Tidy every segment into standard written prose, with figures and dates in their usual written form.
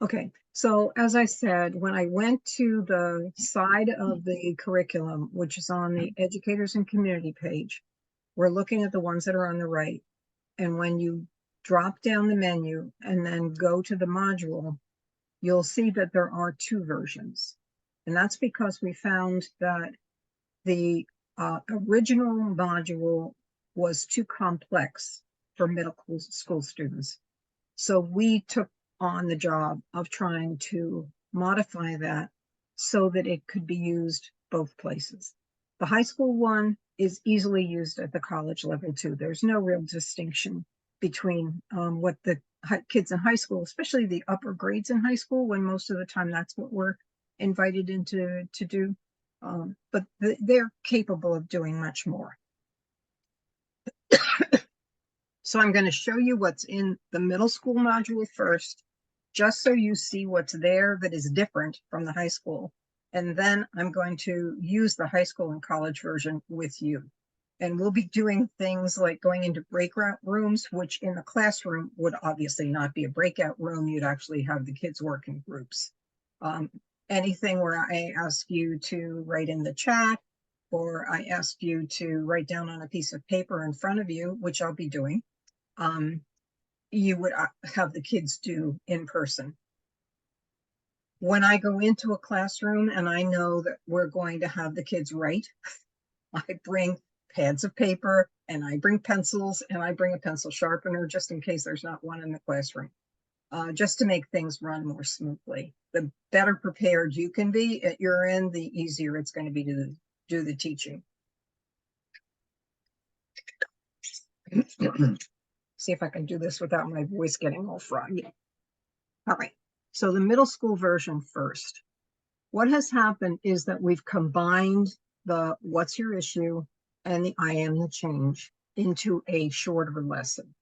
Okay, so as I said, when I went to the side of the curriculum, which is on the educators and community page, we're looking at the ones that are on the right. And when you drop down the menu and then go to the module, you'll see that there are two versions. And that's because we found that the original module was too complex for middle school students. So we took on the job of trying to modify that so that it could be used both places. The high school one is easily used at the college level too. There's no real distinction between what the kids in high school, especially the upper grades in high school, when most of the time that's what we're invited into to do. But they're capable of doing much more. So I'm going to show you what's in the middle school module first, just so you see what's there that is different from the high school. And then I'm going to use the high school and college version with you. And we'll be doing things like going into breakout rooms, which in the classroom would obviously not be a breakout room. You'd actually have the kids work in groups. Anything where I ask you to write in the chat, or I ask you to write down on a piece of paper in front of you, which I'll be doing, you would have the kids do in person. When I go into a classroom and I know that we're going to have the kids write, I bring pads of paper and I bring pencils and I bring a pencil sharpener just in case there's not one in the classroom, just to make things run more smoothly. The better prepared you can be at your end, the easier it's going to be to do the teaching. See if I can do this without my voice getting all froggy. All right, so the middle school version first. What has happened is that we've combined the what's your issue and the I am the change into a shorter lesson.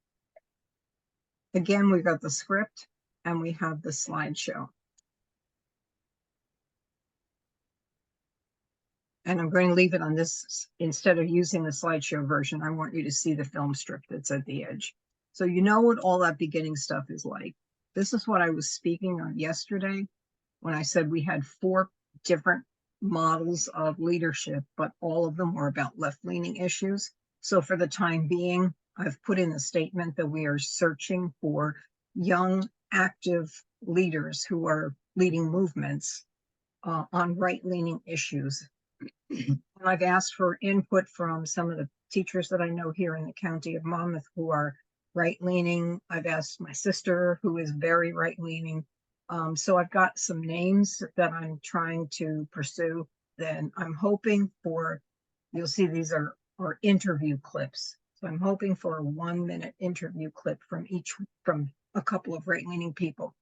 Again, we've got the script and we have the slideshow. And I'm going to leave it on this instead of using the slideshow version. I want you to see the film strip that's at the edge. So you know what all that beginning stuff is like. This is what I was speaking on yesterday when I said we had 4 different models of leadership, but all of them were about left-leaning issues. So for the time being, I've put in a statement that we are searching for young, active leaders who are leading movements on right-leaning issues. And I've asked for input from some of the teachers that I know here in the county of Monmouth who are right-leaning. I've asked my sister, who is very right-leaning. So I've got some names that I'm trying to pursue. Then I'm hoping for, you'll see these are interview clips. So I'm hoping for a 1-minute interview clip from a couple of right-leaning people.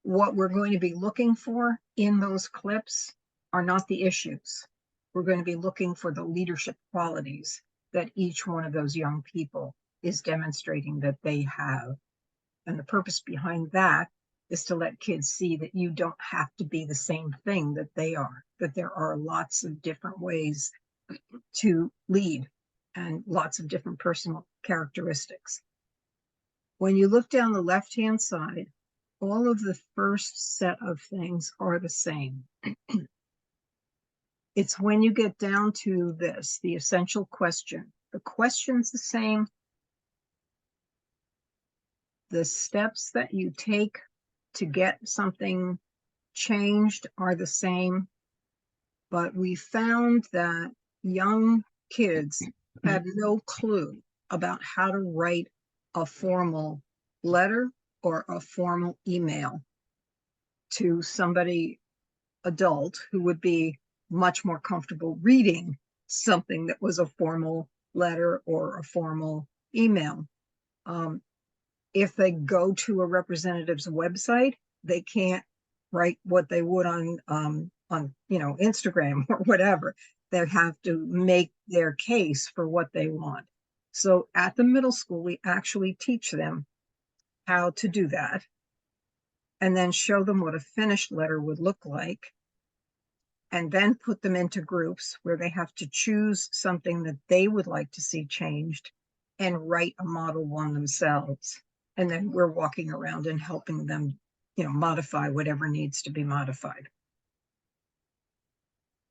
What we're going to be looking for in those clips are not the issues. We're going to be looking for the leadership qualities that each one of those young people is demonstrating that they have. And the purpose behind that is to let kids see that you don't have to be the same thing that they are, that there are lots of different ways to lead and lots of different personal characteristics. When you look down the left-hand side, all of the first set of things are the same. It's when you get down to this, the essential question. The question's the same. The steps that you take to get something changed are the same. But we found that young kids have no clue about how to write a formal letter or a formal email to somebody adult who would be much more comfortable reading something that was a formal letter or a formal email. If they go to a representative's website, they can't write what they would on Instagram or whatever. They have to make their case for what they want. So at the middle school, we actually teach them how to do that and then show them what a finished letter would look like, and then put them into groups where they have to choose something that they would like to see changed and write a model one themselves. And then we're walking around and helping them modify whatever needs to be modified.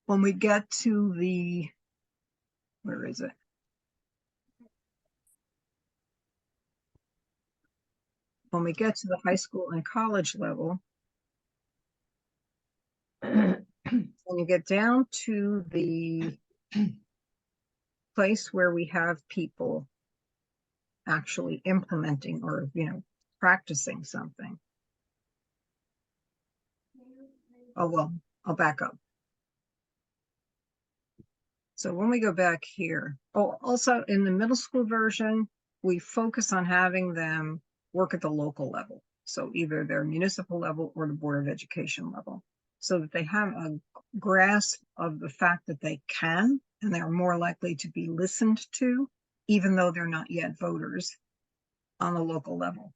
When we get to the, where is it? When we get to the high school and college level, when you get down to the place where we have people actually implementing or, practicing something. Oh, well, I'll back up. So when we go back here, also in the middle school version, we focus on having them work at the local level. So either their municipal level or the Board of Education level, so that they have a grasp of the fact that they can, and they're more likely to be listened to, even though they're not yet voters on the local level.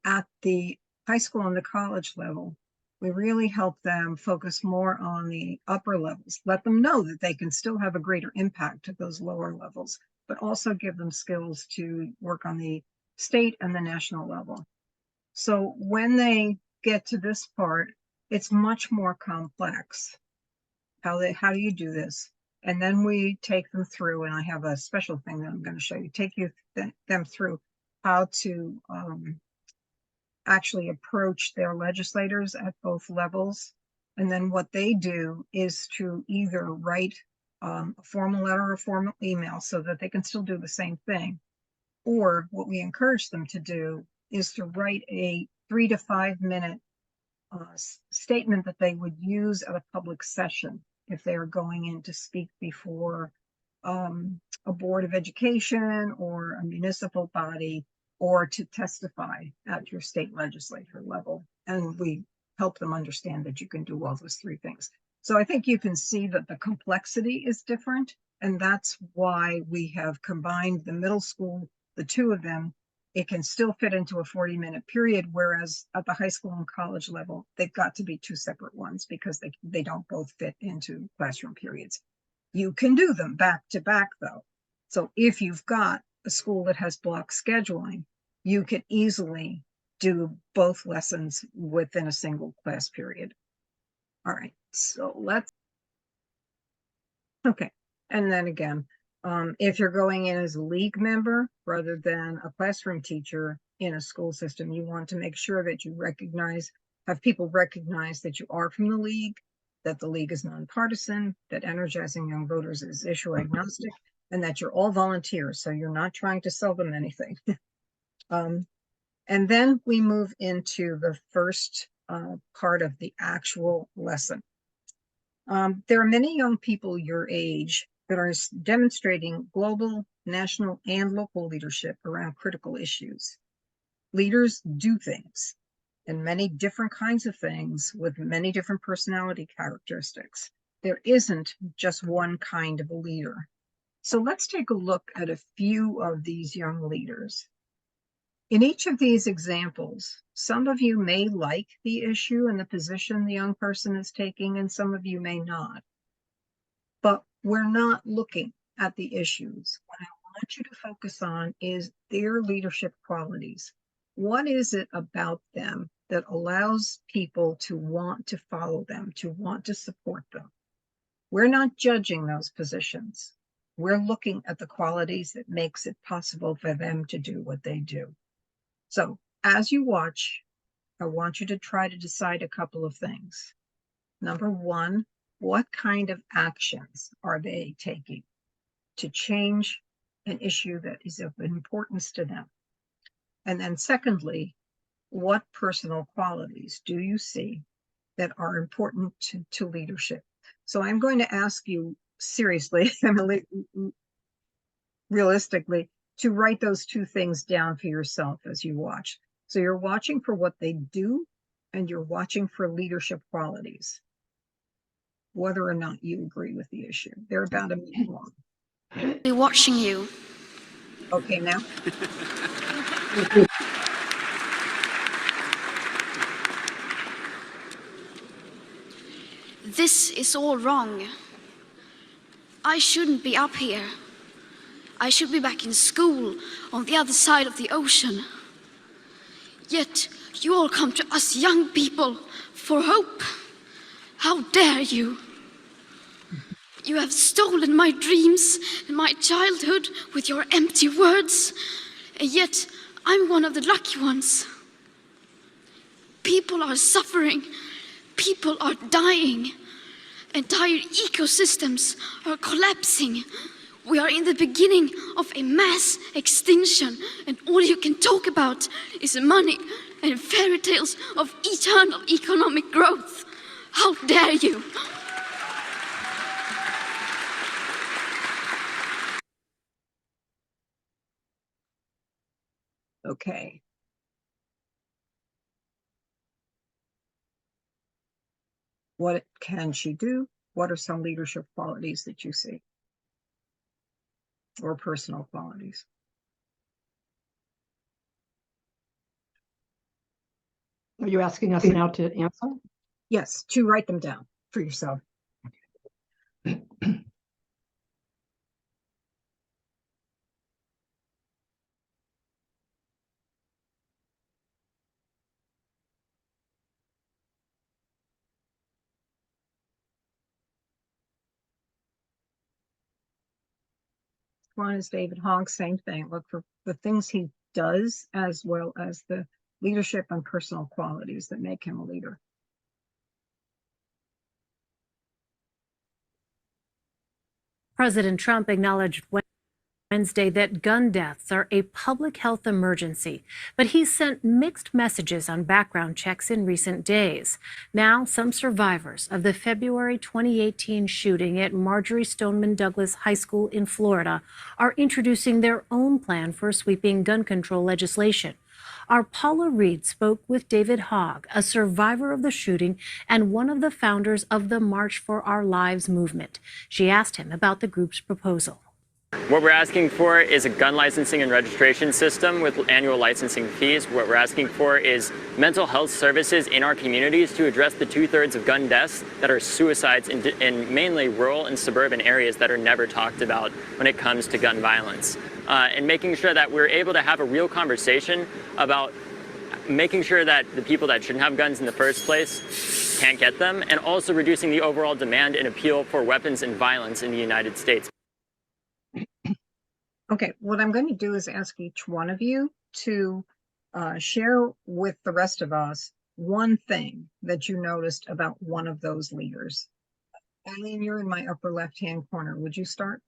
At the high school and the college level, we really help them focus more on the upper levels, let them know that they can still have a greater impact at those lower levels, but also give them skills to work on the state and the national level. So when they get to this part, it's much more complex. How do you do this? And then we take them through, and I have a special thing that I'm going to show you, them through how to actually approach their legislators at both levels. And then what they do is to either write a formal letter or a formal email so that they can still do the same thing. Or what we encourage them to do is to write a 3 to 5 minute statement that they would use at a public session if they are going in to speak before a board of education or a municipal body, or to testify at your state legislature level. And we help them understand that you can do all those three things. So I think you can see that the complexity is different, and that's why we have combined the middle school, the two of them. It can still fit into a 40-minute period, whereas at the high school and college level, they've got to be two separate ones because they don't both fit into classroom periods. You can do them back to back, though. So if you've got a school that has block scheduling, you could easily do both lessons within a single class period. All right, so okay. And then again, if you're going in as a league member rather than a classroom teacher in a school system, you want to make sure that you have people recognize that you are from the league, that the league is nonpartisan, that Energizing Young Voters is issue agnostic, and that you're all volunteers, so you're not trying to sell them anything. And then we move into the first part of the actual lesson. There are many young people your age that are demonstrating global, national, and local leadership around critical issues. Leaders do things, and many different kinds of things with many different personality characteristics. There isn't just one kind of a leader. So let's take a look at a few of these young leaders. In each of these examples, some of you may like the issue and the position the young person is taking, and some of you may not. But we're not looking at the issues. What I want you to focus on is their leadership qualities. What is it about them that allows people to want to follow them, to want to support them? We're not judging those positions. We're looking at the qualities that makes it possible for them to do what they do. So as you watch, I want you to try to decide a couple of things. Number one, what kind of actions are they taking to change an issue that is of importance to them? And then secondly, what personal qualities do you see that are important to leadership? So I'm going to ask you seriously, realistically, to write those two things down for yourself as you watch. So you're watching for what they do, and you're watching for leadership qualities, whether or not you agree with the issue. They're about a minute long. We're watching you. Okay, now? This is all wrong. I shouldn't be up here. I should be back in school on the other side of the ocean. Yet You all come to us young people for hope. How dare you? You have stolen my dreams and my childhood with your empty words, and yet I'm one of the lucky ones. People are suffering, people are dying, entire ecosystems are collapsing. We are in the beginning of a mass extinction, and all you can talk about is money and fairy tales of eternal economic growth. How dare you? Okay. What can she do? What are some leadership qualities that you see? Or personal qualities? Are you asking us now to answer? Yes, to write them down for yourself. One is David Hogg, same thing. Look for the things he does as well as the leadership and personal qualities that make him a leader. President Trump acknowledged Wednesday that gun deaths are a public health emergency, but he sent mixed messages on background checks in recent days. Now, some survivors of the February 2018 shooting at Marjorie Stoneman Douglas High School in Florida are introducing their own plan for sweeping gun control legislation. Our Paula Reed spoke with David Hogg, a survivor of the shooting and one of the founders of the March for Our Lives movement. She asked him about the group's proposal. What we're asking for is a gun licensing and registration system with annual licensing fees. What we're asking for is mental health services in our communities to address the 2/3 of gun deaths that are suicides in mainly rural and suburban areas that are never talked about when it comes to gun violence. And making sure that we're able to have a real conversation about making sure that the people that shouldn't have guns in the first place can't get them, and also reducing the overall demand and appeal for weapons and violence in the United States. Okay, what I'm going to do is ask each one of you to share with the rest of us one thing that you noticed about one of those leaders. Eileen, you're in my upper left-hand corner. Would you start?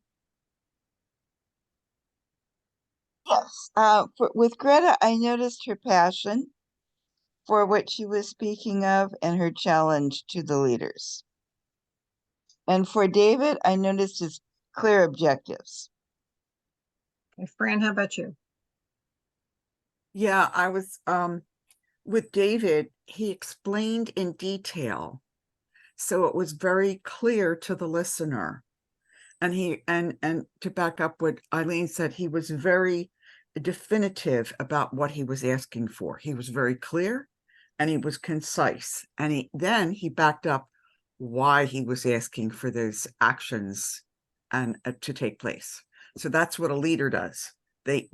Yes, with Greta, I noticed her passion for what she was speaking of and her challenge to the leaders. And for David, I noticed his clear objectives. Okay, Fran, how about you? Yeah, I was with David, he explained in detail. So it was very clear to the listener. And and to back up what Eileen said, he was very definitive about what he was asking for. He was very clear and he was concise. And then he backed up why he was asking for those actions and to take place. So that's what a leader does. They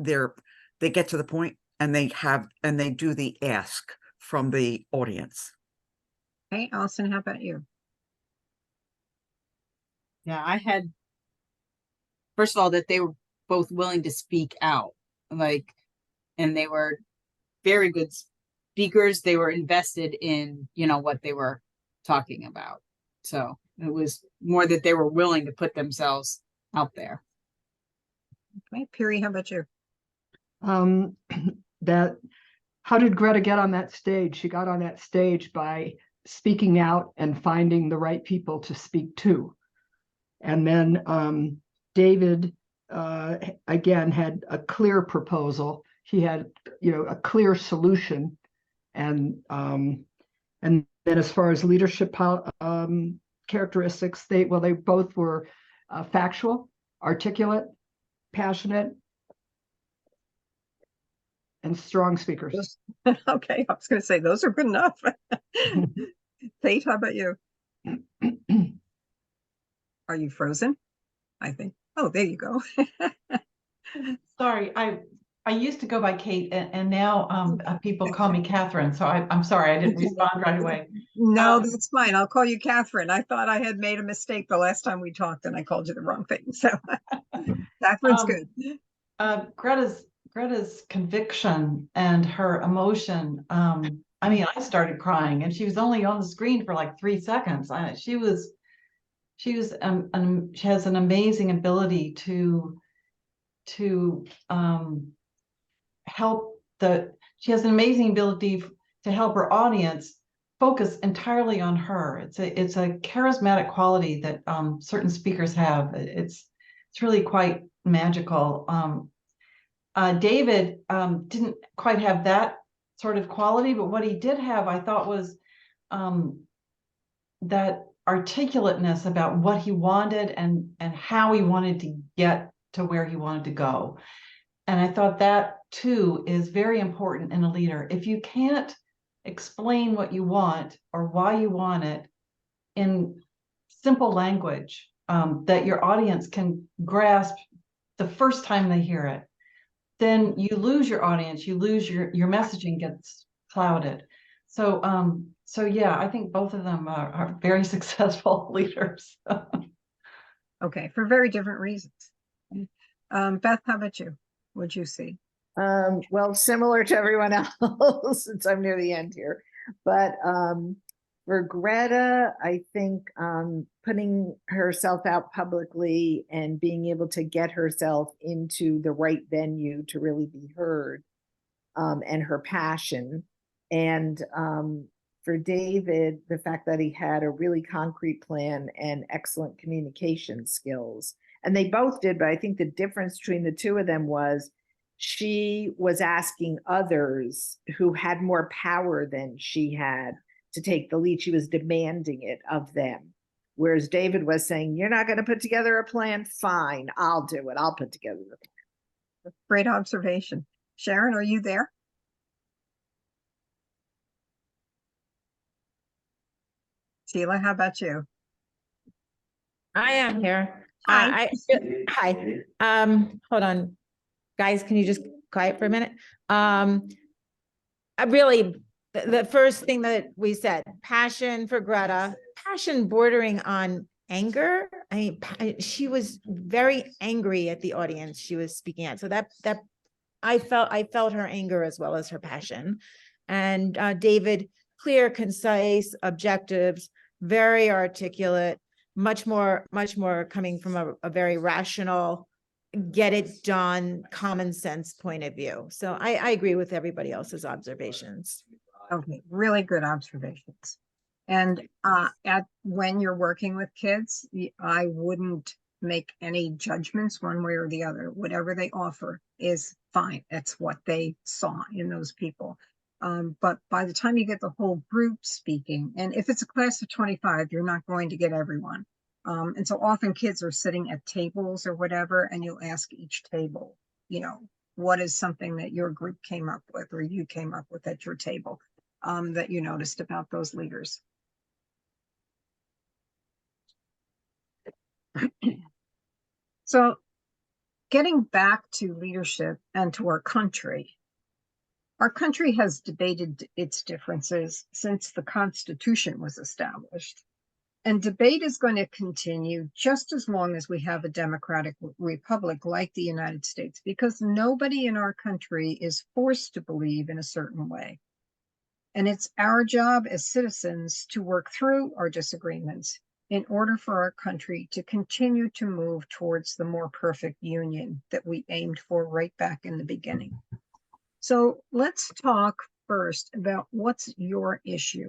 get to the point and they do the ask from the audience. Hey, Allison, how about you? Yeah, I had, first of all, that they were both willing to speak out, and they were very good speakers. They were invested in, what they were talking about. So it was more that they were willing to put themselves out there. Okay, Piri, how about you? How did Greta get on that stage? She got on that stage by speaking out and finding the right people to speak to. And then David, again, had a clear proposal. He had, a clear solution. And then as far as leadership characteristics, they both were factual, articulate, passionate, and strong speakers. Okay, I was going to say those are good enough. Fate, how about you? Are you frozen? I think. Oh, there you go. Sorry, I used to go by Kate, and now people call me Catherine. So I'm sorry I didn't respond right away. No, that's fine. I'll call you Catherine. I thought I had made a mistake the last time we talked and I called you the wrong thing. So Catherine's good. Greta's conviction and her emotion. I mean, I started crying, and she was only on the screen for like 3 seconds. She has an amazing ability to help she has an amazing ability to help her audience focus entirely on her. It's a charismatic quality that certain speakers have. It's really quite magical. David didn't quite have that sort of quality, but what he did have, I thought, was that articulateness about what he wanted and how he wanted to get to where he wanted to go. And I thought that too is very important in a leader. If you can't explain what you want or why you want it in simple language that your audience can grasp the first time they hear it, then you lose your audience, you lose your messaging gets clouded. So yeah, I think both of them are very successful leaders. Okay, for very different reasons. Beth, how about you? What'd you see? Well, similar to everyone else, since I'm near the end here, but for Greta, I think putting herself out publicly and being able to get herself into the right venue to really be heard, and her passion. And for David, the fact that he had a really concrete plan and excellent communication skills. And they both did, but I think the difference between the two of them was she was asking others who had more power than she had to take the lead. She was demanding it of them. Whereas David was saying, you're not going to put together a plan? Fine, I'll do it. I'll put together the plan. Great observation. Sharon, are you there? Sheila, how about you? I am here. Hi. Hi. Hold on. Guys, can you just quiet for a minute? I really, the first thing that we said, passion for Greta, passion bordering on anger. I mean, she was very angry at the audience she was speaking at. So that I felt her anger as well as her passion. And David, clear, concise, objectives, very articulate, much more coming from a very rational, get it done, common sense point of view. So I agree with everybody else's observations. Okay, really good observations. And when you're working with kids, I wouldn't make any judgments one way or the other. Whatever they offer is fine. That's what they saw in those people. But by the time you get the whole group speaking, and if it's a class of 25, you're not going to get everyone. And so often kids are sitting at tables or whatever, and you'll ask each table, what is something that your group came up with or you came up with at your table that you noticed about those leaders? So getting back to leadership and to our country has debated its differences since the Constitution was established. And debate is going to continue just as long as we have a democratic republic like the United States, because nobody in our country is forced to believe in a certain way. And it's our job as citizens to work through our disagreements in order for our country to continue to move towards the more perfect union that we aimed for right back in the beginning. So let's talk first about what's your issue.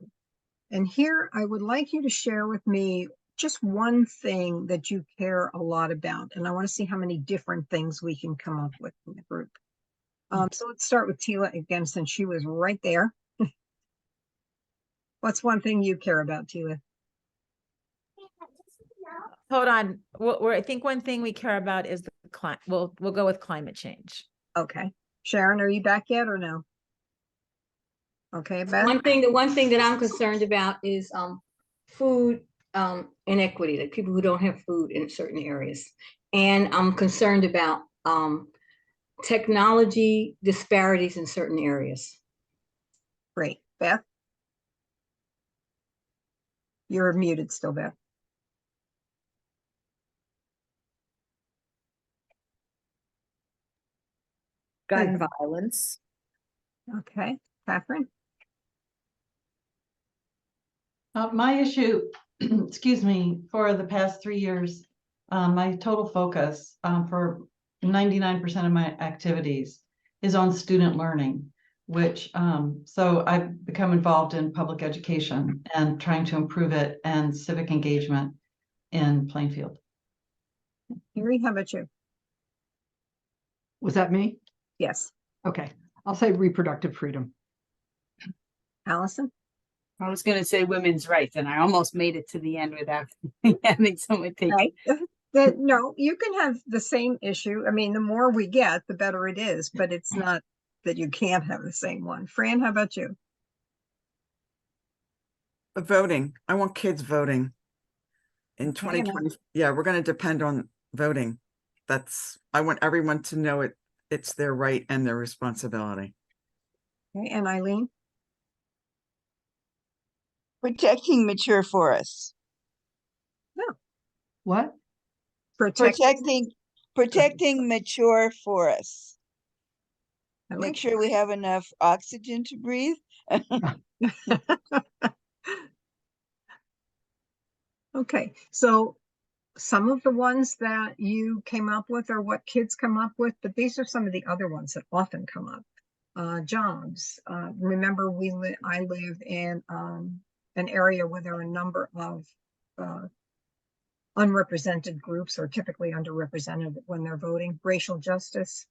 And here I would like you to share with me just one thing that you care a lot about. And I want to see how many different things we can come up with in the group. So let's start with Tila again, since she was right there. What's one thing you care about, Tila? Hold on. I think one thing we care about is the climate. We'll go with climate change. Okay. Sharon, are you back yet or no? Okay, Beth? The one thing that I'm concerned about is food inequity, like people who don't have food in certain areas. And I'm concerned about technology disparities in certain areas. Great. Beth? You're muted still, Beth. Gun violence. Okay. Catherine? My issue, excuse me, for the past 3 years, my total focus for 99% of my activities is on student learning, which, so I've become involved in public education and trying to improve it and civic engagement in Plainfield. Erie, how about you? Was that me? Yes. Okay, I'll say reproductive freedom. Allison? I was gonna say women's rights, and I almost made it to the end without having someone take it. Right. No, you can have the same issue. I mean, the more we get, the better it is, but it's not that you can't have the same one. Fran, how about you? Voting. I want kids voting in Okay, and 2020. Yeah, we're going to depend on voting. I want everyone to know it's their right and their responsibility. Okay, and Eileen? Protecting mature forests. What? Protecting mature forests. I Make like sure we have enough oxygen to breathe. Okay, so some of the ones that you came up with are what kids come up with, but these are some of the other ones that often come up. Jobs. Remember, I live in an area where there are a number of unrepresented groups, or typically underrepresented when they're voting. Racial justice,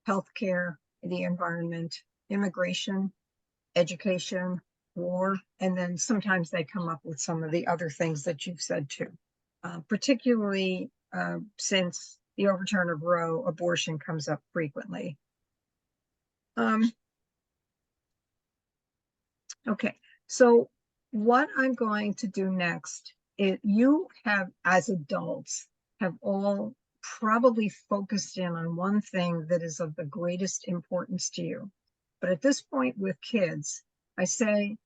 healthcare, the environment, immigration, education, war, and then sometimes they come up with some of the other things that you've said too. Particularly since the overturn of Roe, abortion comes up frequently. Okay, so what I'm going to do next is, you have, as adults, have all probably focused in on one thing that is of the greatest importance to you. But at this point with kids, I say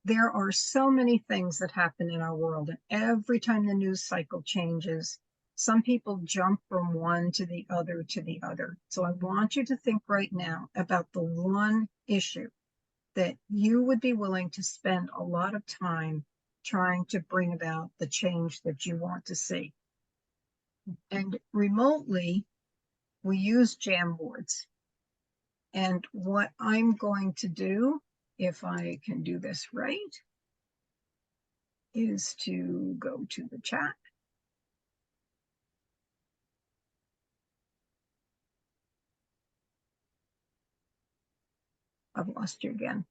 there are so many things that happen in our world, and every time the news cycle changes, some people jump from one to the other to the other. So I want you to think right now about the one issue that you would be willing to spend a lot of time trying to bring about the change that you want to see. And remotely, we use Jamboards. And what I'm going to do, if I can do this right, is to go to the chat. I've lost you again.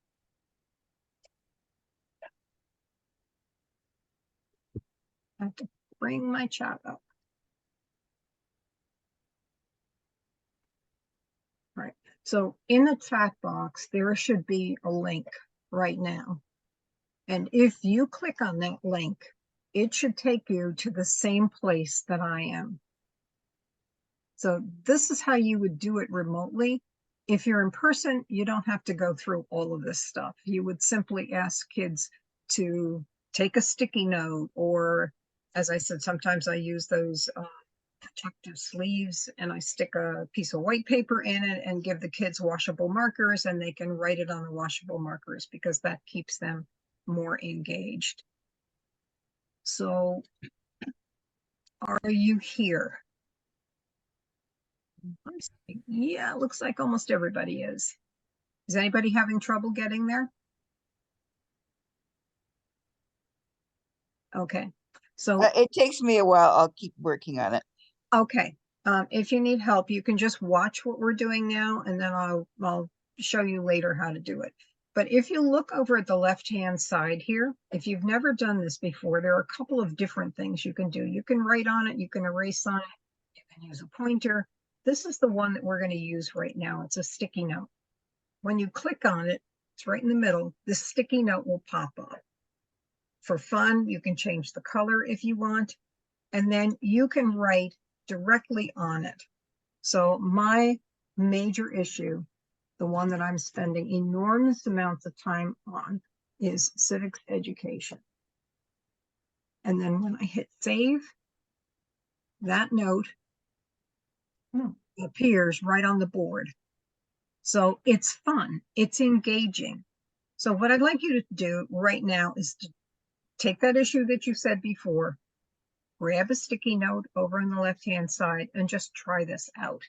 I have to bring my chat up. All right. So in the chat box, there should be a link right now. And if you click on that link, it should take you to the same place that I am. So this is how you would do it remotely. If you're in person, you don't have to go through all of this stuff. You would simply ask kids to take a sticky note, or as I said, sometimes I use those protective sleeves and I stick a piece of white paper in it and give the kids washable markers, and they can write it on the washable markers because that keeps them more engaged. So are you here? Yeah, it looks like almost everybody is. Is anybody having trouble getting there? Okay, so It takes me a while. I'll keep working on it. okay. If you need help, you can just watch what we're doing now, and then I'll show you later how to do it. But if you look over at the left-hand side here, if you've never done this before, there are a couple of different things you can do. You can write on it, you can erase on it, you can use a pointer. This is the one that we're going to use right now. It's a sticky note. When you click on it, it's right in the middle. This sticky note will pop up. For fun, you can change the color if you want, and then you can write directly on it. So my major issue, the one that I'm spending enormous amounts of time on, is civics education. And then when I hit save, that note appears right on the board. So it's fun, it's engaging. So what I'd like you to do right now is to take that issue that you said before, grab a sticky note over on the left-hand side, and just try this out.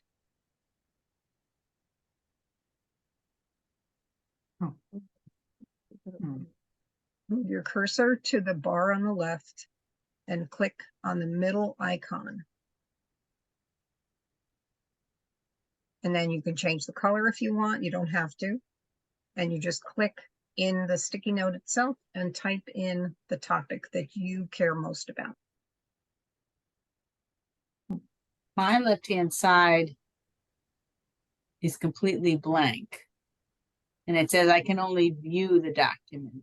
Move your cursor to the bar on the left and click on the middle icon. And then you can change the color if you want, you don't have to. And you just click in the sticky note itself and type in the topic that you care most about. My left-hand side is completely blank. And it says I can only view the document.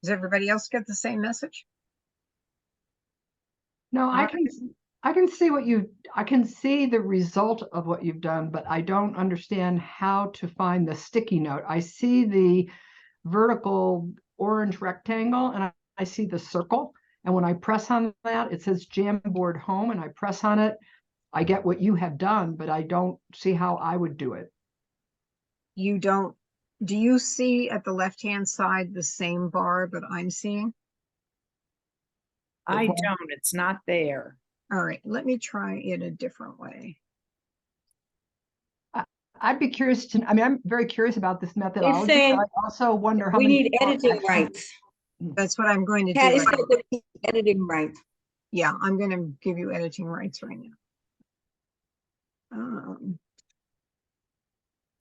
Does everybody else get the same message? No, I can see I can see the result of what you've done, but I don't understand how to find the sticky note. I see the vertical orange rectangle and I see the circle. And when I press on that, it says Jamboard Home, and I press on it. I get what you have done, but I don't see how I would do it. You don't, do you see at the left-hand side the same bar that I'm seeing? I don't, it's not there. All right, let me try it a different way. I'd be curious to, I mean, I'm very curious about this methodology, saying but I also wonder how We many need people editing actually- rights. That's what I'm going to Kat, do. it said that we need editing rights. Yeah, I'm going to give you editing rights right now.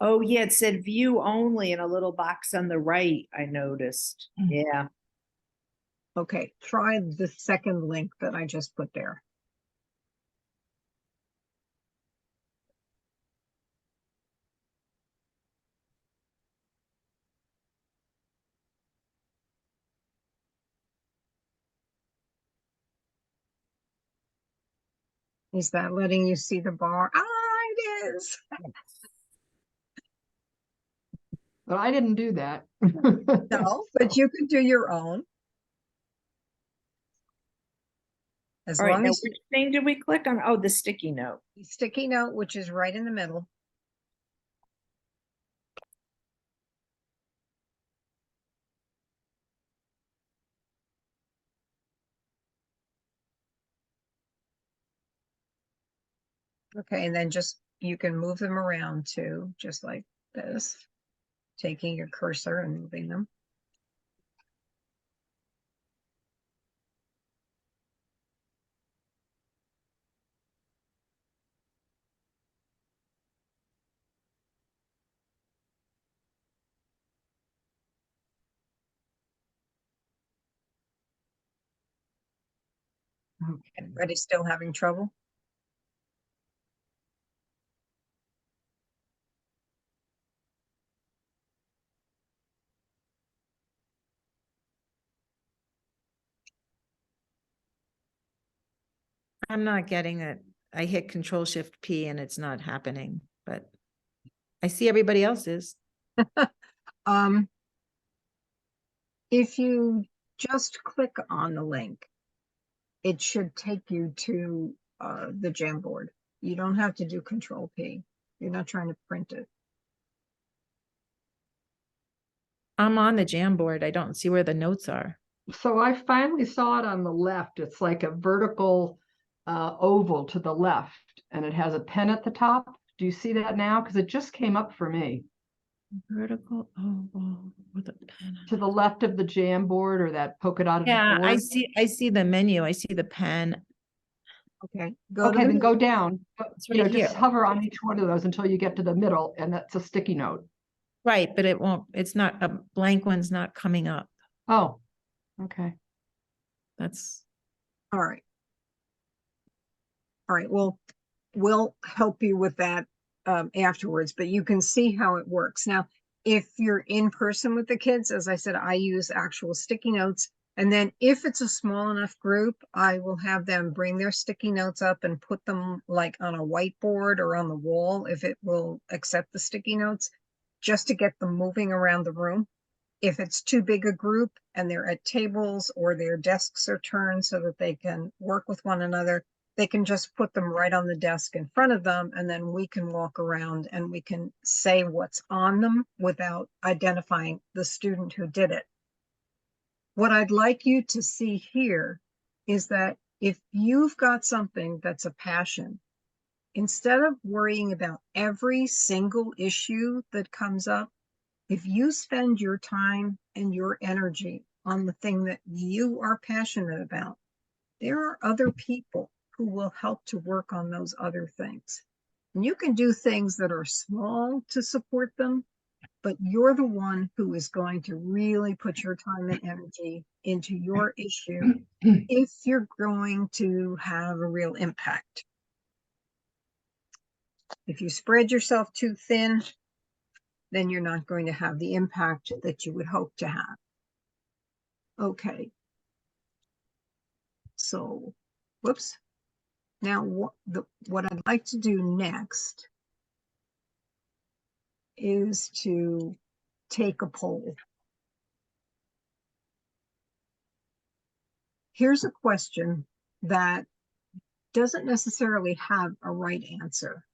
Oh, yeah, it said view only in a little box on the right, I noticed. Yeah. Okay, try the second link that I just put there. Is that letting you see the bar? Ah, it is. But I didn't do that. No, but you can do your own. As All right, long now as which thing did we click on? Oh, the sticky note. the sticky note, which is right in the middle. Okay, and then just, you can move them around too, just like this, taking your cursor and moving them. Okay. Everybody still having trouble? I'm not getting it. I hit Control Shift P and it's not happening, but I see everybody else's. If you just click on the link, it should take you to the Jamboard. You don't have to do Control P. You're not trying to print it. I'm on the Jamboard. I don't see where the notes are. So I finally saw it on the left. It's like a vertical oval to the left, and it has a pen at the top. Do you see that now? Because it just came up for me. Vertical oval with a pen. To the left of the Jamboard, or that polka dotted Yeah, board. I see the menu. I see the pen. Okay, go to Okay, the then go middle. down. It's You know, right just here. hover on each one of those until you get to the middle, and that's a sticky note. Right, but it won't, it's not, a blank one's not coming up. Oh, okay. That's, All right. All right, well, we'll help you with that afterwards, but you can see how it works. Now, if you're in person with the kids, as I said, I use actual sticky notes. And then if it's a small enough group, I will have them bring their sticky notes up and put them like on a whiteboard or on the wall if it will accept the sticky notes, just to get them moving around the room. If it's too big a group and they're at tables or their desks are turned so that they can work with one another, they can just put them right on the desk in front of them, and then we can walk around and we can say what's on them without identifying the student who did it. What I'd like you to see here is that if you've got something that's a passion, instead of worrying about every single issue that comes up, if you spend your time and your energy on the thing that you are passionate about, there are other people who will help to work on those other things. And you can do things that are small to support them, but you're the one who is going to really put your time and energy into your issue if you're going to have a real impact. If you spread yourself too thin, then you're not going to have the impact that you would hope to have. Okay. So, whoops. Now, what I'd like to do next is to take a poll. Here's a question that doesn't necessarily have a right answer,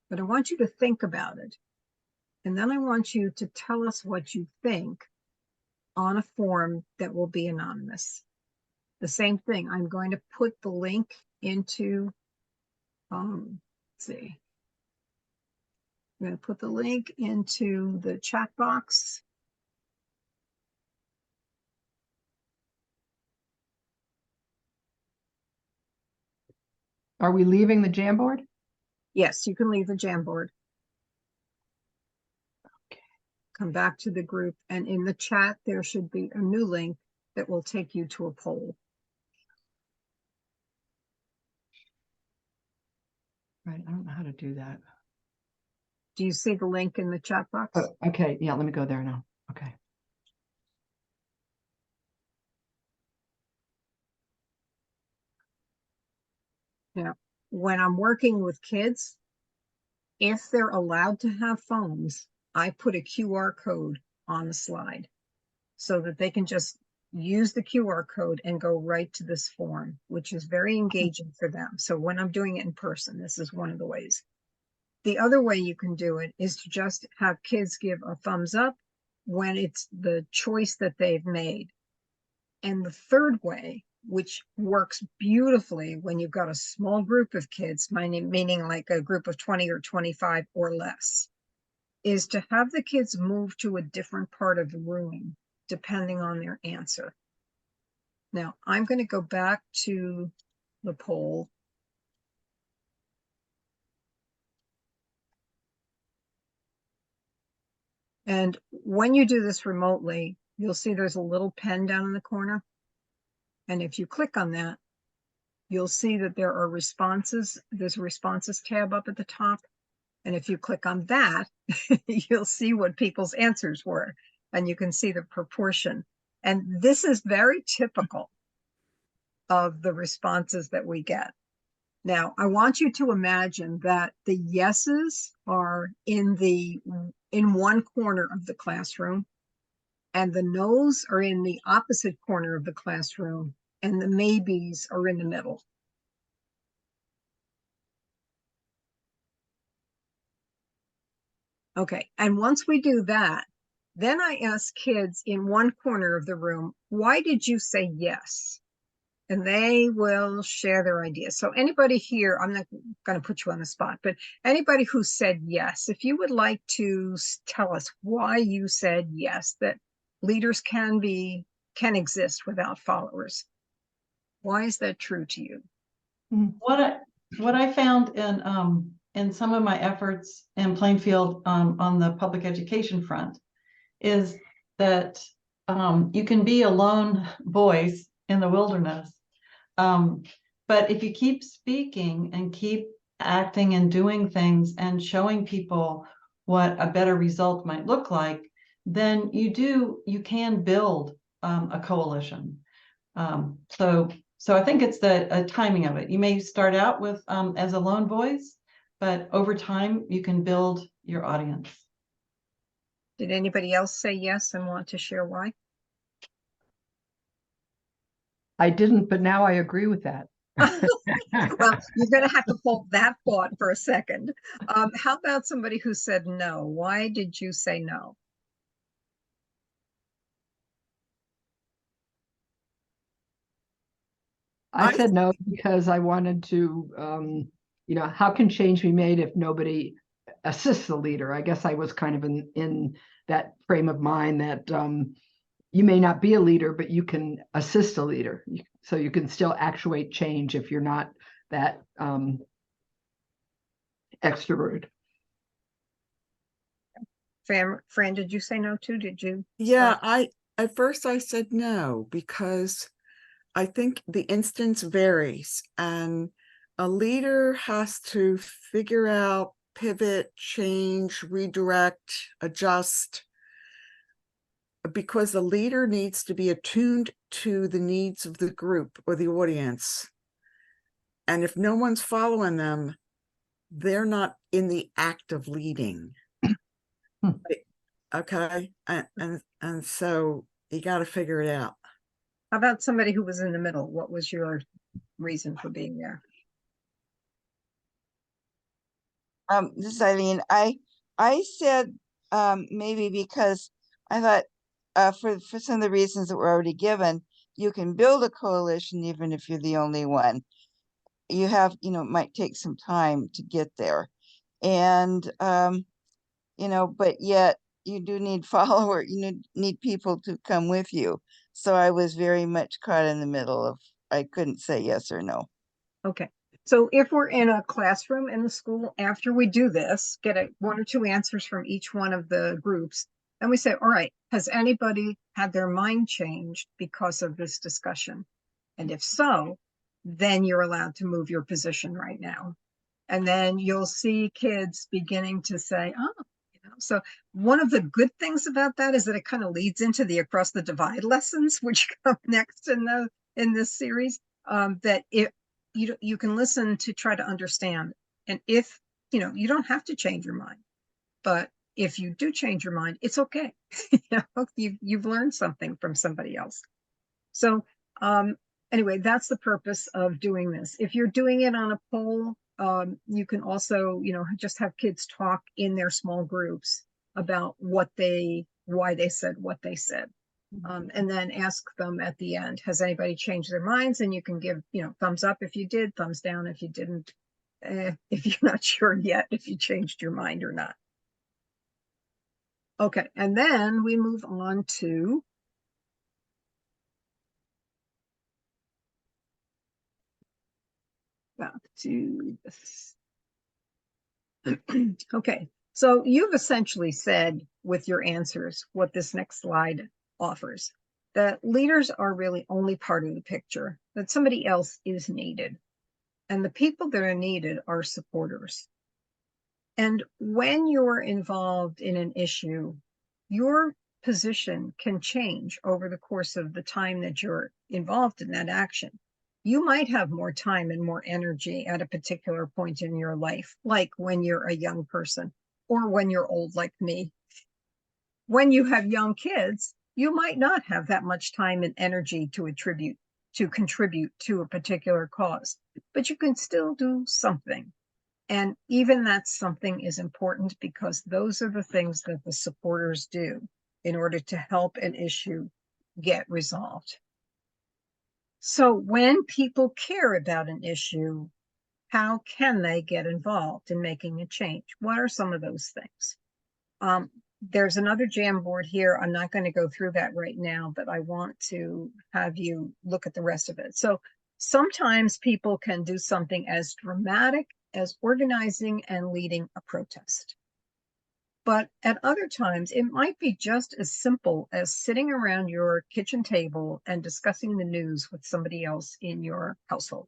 but I want you to think about it. And then I want you to tell us what you think on a form that will be anonymous. The same thing, I'm going to put the link into, let's see. I'm going to put the link into the chat box. Are we leaving the Jamboard? Yes, you can leave the Jamboard. Okay. Come back to the group, and in the chat, there should be a new link that will take you to a poll. Right, I don't know how to do that. Do you see the link in the chat box? Oh, okay, yeah, let me go there now. Okay. Now, when I'm working with kids, if they're allowed to have phones, I put a QR code on the slide so that they can just use the QR code and go right to this form, which is very engaging for them. So when I'm doing it in person, this is one of the ways. The other way you can do it is to just have kids give a thumbs up when it's the choice that they've made. And the third way, which works beautifully when you've got a small group of kids, meaning like a group of 20 or 25 or less, is to have the kids move to a different part of the room depending on their answer. Now, I'm going to go back to the poll. And when you do this remotely, you'll see there's a little pen down in the corner. And if you click on that, you'll see that there are responses. There's a responses tab up at the top. And if you click on that, you'll see what people's answers were. And you can see the proportion. And this is very typical of the responses that we get. Now, I want you to imagine that the yeses are in one corner of the classroom, and the no's are in the opposite corner of the classroom, and the maybes are in the middle. Okay, and once we do that, then I ask kids in one corner of the room, why did you say yes? And they will share their ideas. So anybody here, I'm not going to put you on the spot, but anybody who said yes, if you would like to tell us why you said yes, that leaders can exist without followers. Why is that true to you? What I found in some of my efforts in Plainfield on the public education front is that you can be a lone voice in the wilderness. But if you keep speaking and keep acting and doing things and showing people what a better result might look like, then you can build a coalition. So I think it's the timing of it. You may start out with as a lone voice, but over time you can build your audience. Did anybody else say yes and want to share why? I didn't, but now I agree with that. Well, you're going to have to hold that thought for a second. How about somebody who said no? Why did you say no? I said no because I wanted to, how can change be made if nobody assists the leader? I guess I was kind of in that frame of mind that you may not be a leader, but you can assist a leader. So you can still actuate change if you're not that extrovert. Fran, did you say no too? Did you? Yeah, at first I said no, because I think the instance varies, and a leader has to figure out, pivot, change, redirect, adjust, because the leader needs to be attuned to the needs of the group or the audience. And if no one's following them, they're not in the act of leading. Okay. And so you got to figure it out. How about somebody who was in the middle? What was your reason for being there? This is Eileen. I said maybe because I thought for some of the reasons that were already given, you can build a coalition even if you're the only one. You have, it might take some time to get there. And but yet you do need you need people to come with you. So I was very much caught in the middle of, I couldn't say yes or no. Okay. So if we're in a classroom in the school, after we do this, get one or two answers from each one of the groups, and we say, all right, has anybody had their mind changed because of this discussion? And if so, then you're allowed to move your position right now. And then you'll see kids beginning to say, oh, so one of the good things about that is that it kind of leads into the across the divide lessons, which come next in this series. That if you can listen to try to understand, and if you don't have to change your mind, but if you do change your mind, it's okay. You've learned something from somebody else. So anyway, that's the purpose of doing this. If you're doing it on a poll, you can also, just have kids talk in their small groups about why they said what they said. And then ask them at the end, has anybody changed their minds? And you can give, thumbs up if you did, thumbs down if you didn't, if you're not sure yet if you changed your mind or not. Okay, and then we move on to back to this. Okay, so you've essentially said with your answers what this next slide offers, that leaders are really only part of the picture, that somebody else is needed. And the people that are needed are supporters. And when you're involved in an issue, your position can change over the course of the time that you're involved in that action. You might have more time and more energy at a particular point in your life, like when you're a young person or when you're old like me. When you have young kids, you might not have that much time and energy to contribute to a particular cause, but you can still do something. And even that something is important because those are the things that the supporters do in order to help an issue get resolved. So when people care about an issue, how can they get involved in making a change? What are some of those things? There's another Jamboard here. I'm not going to go through that right now, but I want to have you look at the rest of it. So sometimes people can do something as dramatic as organizing and leading a protest. But at other times, it might be just as simple as sitting around your kitchen table and discussing the news with somebody else in your household.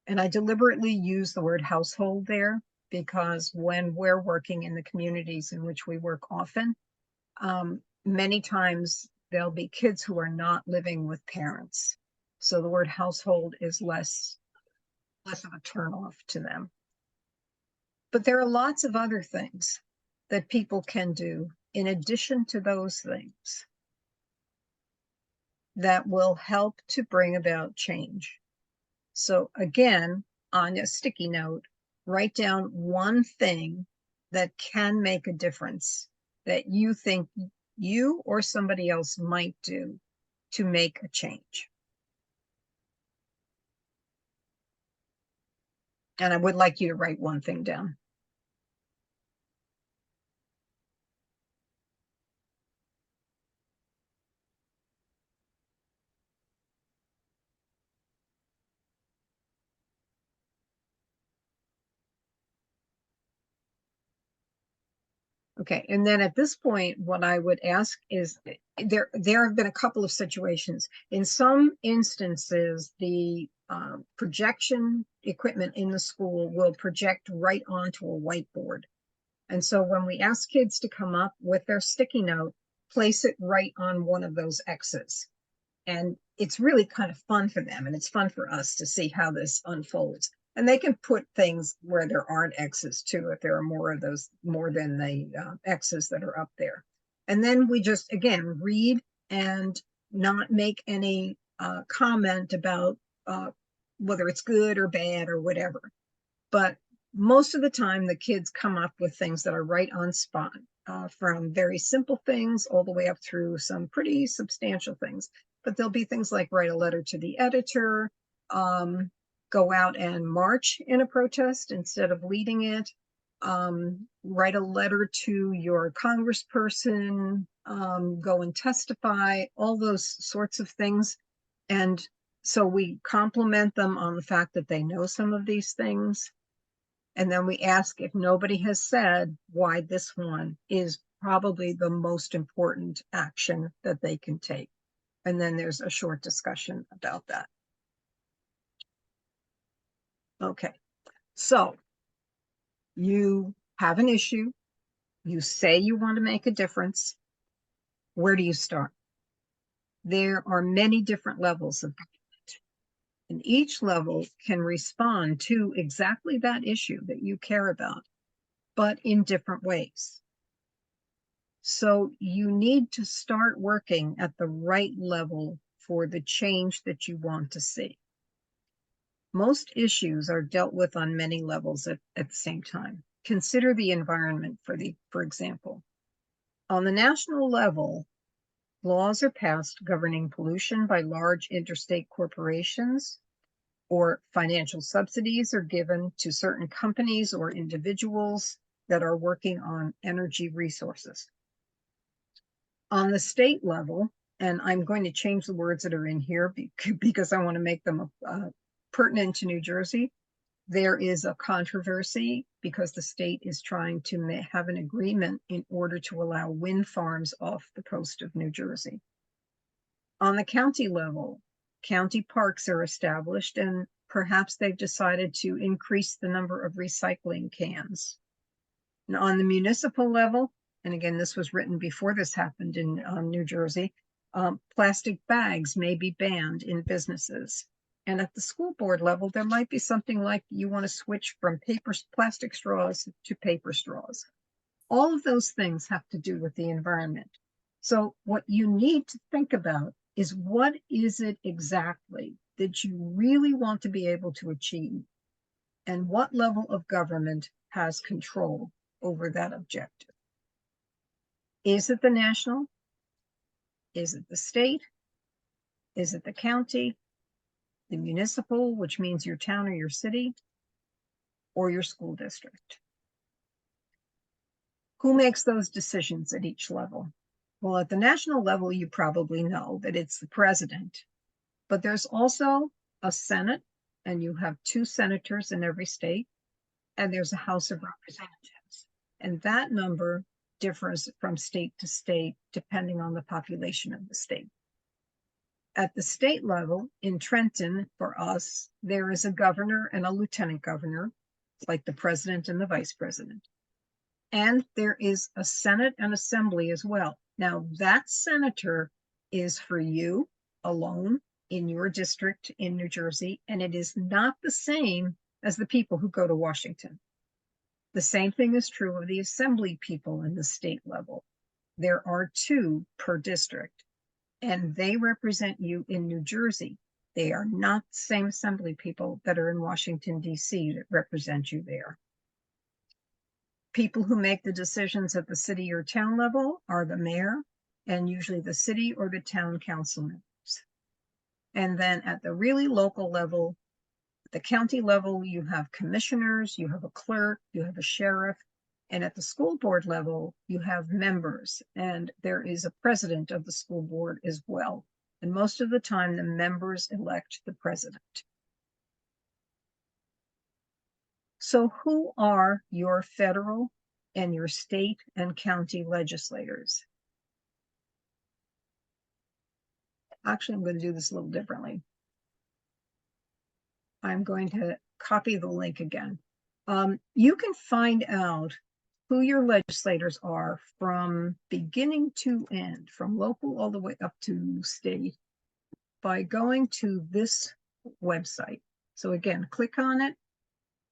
And I deliberately use the word household there because when we're working in the communities in which we work often, many times there'll be kids who are not living with parents. So the word household is less of a turnoff to them. But there are lots of other things that people can do in addition to those things that will help to bring about change. So again, on a sticky note, write down one thing that can make a difference that you think you or somebody else might do to make a change. And I would like you to write one thing down. Okay, and then at this point, what I would ask is, there have been a couple of situations. In some instances, the projection equipment in the school will project right onto a whiteboard. And so when we ask kids to come up with their sticky note, place it right on one of those X's. And it's really kind of fun for them, and it's fun for us to see how this unfolds. And they can put things where there aren't X's too, if there are more of those, more than the X's that are up there. And then we just, again, read and not make any comment about whether it's good or bad or whatever. But most of the time, the kids come up with things that are right on spot, from very simple things all the way up through some pretty substantial things. But there'll be things like write a letter to the editor, go out and march in a protest instead of leading it, write a letter to your congressperson, go and testify, all those sorts of things. And so we compliment them on the fact that they know some of these things. And then we ask if nobody has said why this one is probably the most important action that they can take. And then there's a short discussion about that. Okay, so you have an issue. You say you want to make a difference. Where do you start? There are many different levels of government, and each level can respond to exactly that issue that you care about, but in different ways. So you need to start working at the right level for the change that you want to see. Most issues are dealt with on many levels at the same time. Consider the environment, for example. On the national level, laws are passed governing pollution by large interstate corporations, or financial subsidies are given to certain companies or individuals that are working on energy resources. On the state level, and I'm going to change the words that are in here because I want to make them pertinent to New Jersey. There is a controversy because the state is trying to have an agreement in order to allow wind farms off the coast of New Jersey. On the county level, county parks are established, and perhaps they've decided to increase the number of recycling cans. And on the municipal level, and again, this was written before this happened in New Jersey, plastic bags may be banned in businesses. And at the school board level, there might be something like you want to switch from plastic straws to paper straws. All of those things have to do with the environment. So what you need to think about is, what is it exactly that you really want to be able to achieve? And what level of government has control over that objective? Is it the national? Is it the state? Is it the county? The municipal, which means your town or your city, or your school district? Who makes those decisions at each level? Well, at the national level, you probably know that it's the president, but there's also a Senate, and you have 2 senators in every state, and there's a House of Representatives. And that number differs from state to state depending on the population of the state. At the state level, in Trenton, for us, there is a governor and a lieutenant governor, like the president and the vice president. And there is a Senate and Assembly as well. Now, that senator is for you alone in your district in New Jersey, and it is not the same as the people who go to Washington. The same thing is true of the assembly people in the state level. There are 2 per district, and they represent you in New Jersey. They are not the same assembly people that are in Washington, D.C. that represent you there. People who make the decisions at the city or town level are the mayor and usually the city or the town council members. And then at the really local level, the county level, you have commissioners, you have a clerk, you have a sheriff, and at the school board level, you have members, and there is a president of the school board as well. And most of the time, the members elect the president. So who are your federal and your state and county legislators? Actually, I'm going to do this a little differently. I'm going to copy the link again. You can find out who your legislators are from beginning to end, from local all the way up to state, by going to this website. So again, click on it.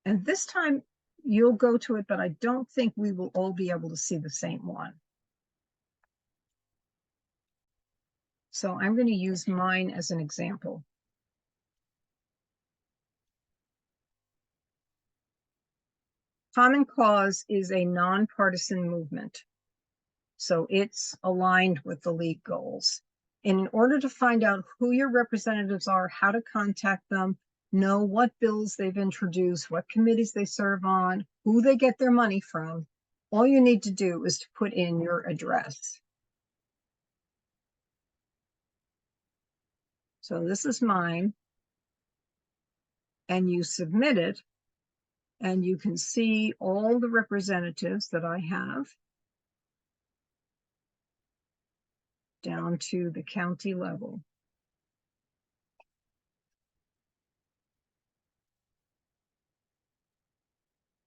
And this time you'll go to it, but I don't think we will all be able to see the same one. So I'm going to use mine as an example. Common Cause is a nonpartisan movement. So it's aligned with the league goals. And in order to find out who your representatives are, how to contact them, know what bills they've introduced, what committees they serve on, who they get their money from, all you need to do is to put in your address. So this is mine. And you submit it, and you can see all the representatives that I have down to the county level.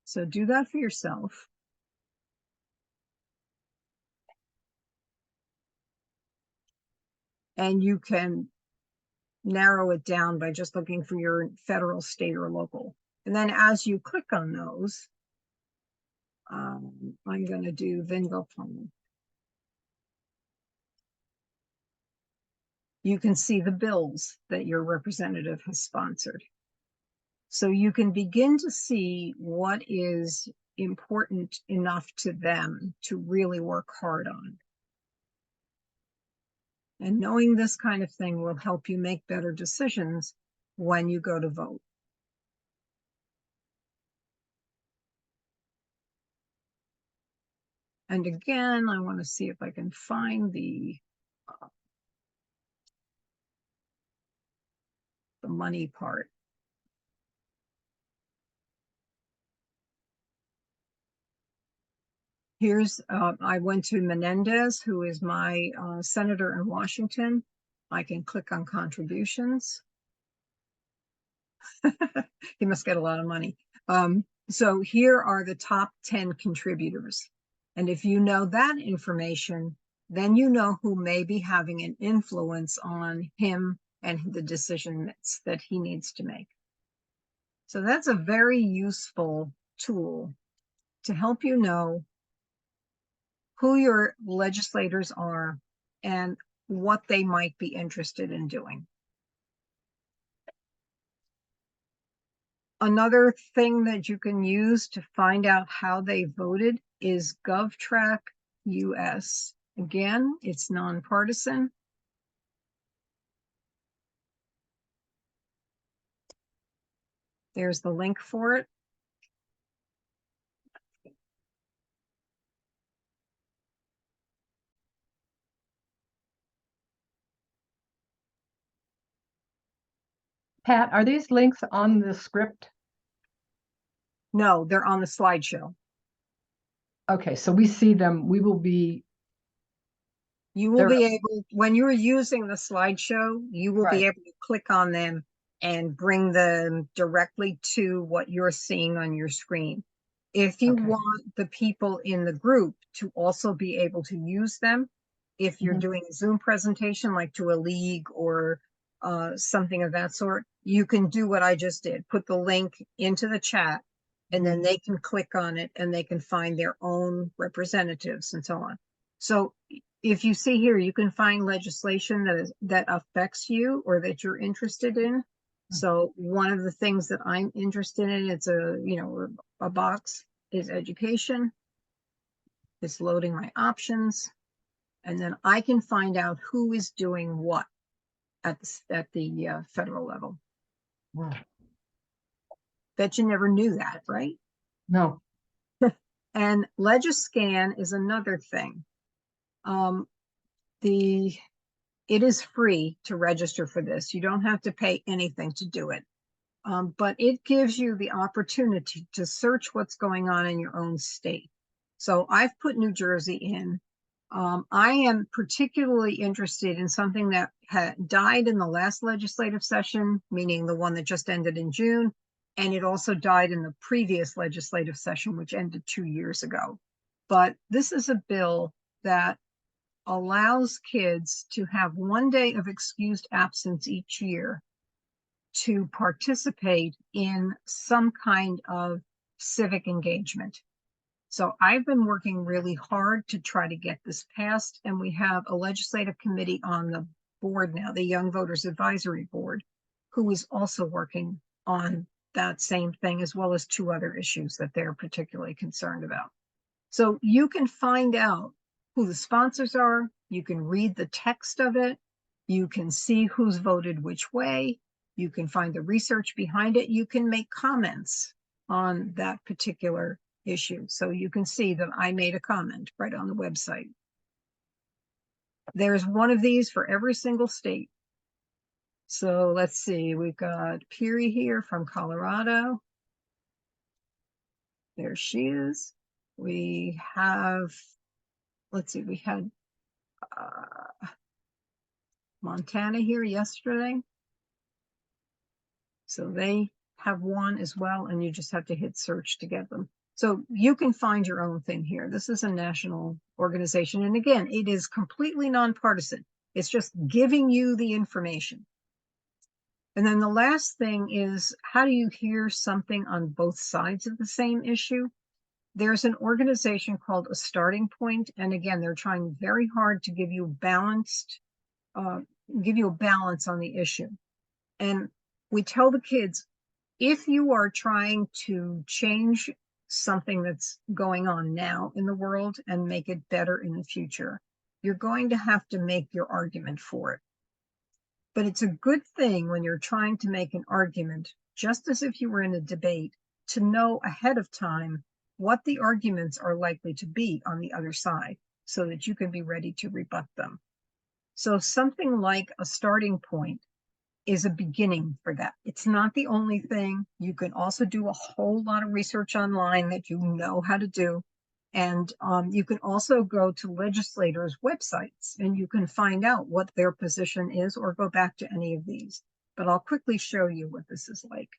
So do that for yourself. And you can narrow it down by just looking for your federal, state, or local. And then as you click on those, I'm going to do Vingopon. You can see the bills that your representative has sponsored. So you can begin to see what is important enough to them to really work hard on. And knowing this kind of thing will help you make better decisions when you go to vote. And again, I want to see if I can find the money part. Here's, I went to Menendez, who is my senator in Washington. I can click on contributions. He must get a lot of money. So here are the top 10 contributors. And if you know that information, then you know who may be having an influence on him and the decisions that he needs to make. So that's a very useful tool to help you know who your legislators are and what they might be interested in doing. Another thing that you can use to find out how they voted is GovTrack US. Again, it's nonpartisan. There's the link for it. Pat, are these links on the script? No, they're on the slideshow. Okay, so we see them, we will be. You will be able, when you're using the slideshow, you will be able to click on them and bring them directly to what you're seeing on your screen. If you want the people in the group to also be able to use them, if you're Mhm. doing a Zoom presentation, like to a league or something of that sort, you can do what I just did, put the link into the chat, and then they can click on it and they can find their own representatives and so on. So if you see here, you can find legislation that affects you or that you're interested in. So one of the things that I'm interested in, it's a box, is education. It's loading my options, and then I can find out who is doing what at the federal level. Wow. Bet you never knew that, right? No. And Legiscan is another thing. It is free to register for this. You don't have to pay anything to do it. But it gives you the opportunity to search what's going on in your own state. So I've put New Jersey in. I am particularly interested in something that had died in the last legislative session, meaning the one that just ended in June, and it also died in the previous legislative session, which ended 2 years ago. But this is a bill that allows kids to have 1 day of excused absence each year to participate in some kind of civic engagement. So I've been working really hard to try to get this passed, and we have a legislative committee on the board now, the Young Voters Advisory Board, who is also working on that same thing, as well as 2 other issues that they're particularly concerned about. So you can find out who the sponsors are, you can read the text of it, you can see who's voted which way, you can find the research behind it, you can make comments on that particular issue. So you can see that I made a comment right on the website. There's one of these for every single state. So let's see, we've got Piri here from Colorado. There she is. We have, let's see, we had Montana here yesterday. So they have one as well, and you just have to hit search to get them. So you can find your own thing here. This is a national organization. And again, it is completely nonpartisan. It's just giving you the information. And then the last thing is, how do you hear something on both sides of the same issue? There's an organization called A Starting Point. And again, they're trying very hard to give you a balance on the issue. And we tell the kids, if you are trying to change something that's going on now in the world and make it better in the future, you're going to have to make your argument for it. But it's a good thing when you're trying to make an argument, just as if you were in a debate, to know ahead of time what the arguments are likely to be on the other side so that you can be ready to rebut them. So something like A Starting Point is a beginning for that. It's not the only thing. You can also do a whole lot of research online that you know how to do. And you can also go to legislators' websites and you can find out what their position is, or go back to any of these. But I'll quickly show you what this is like.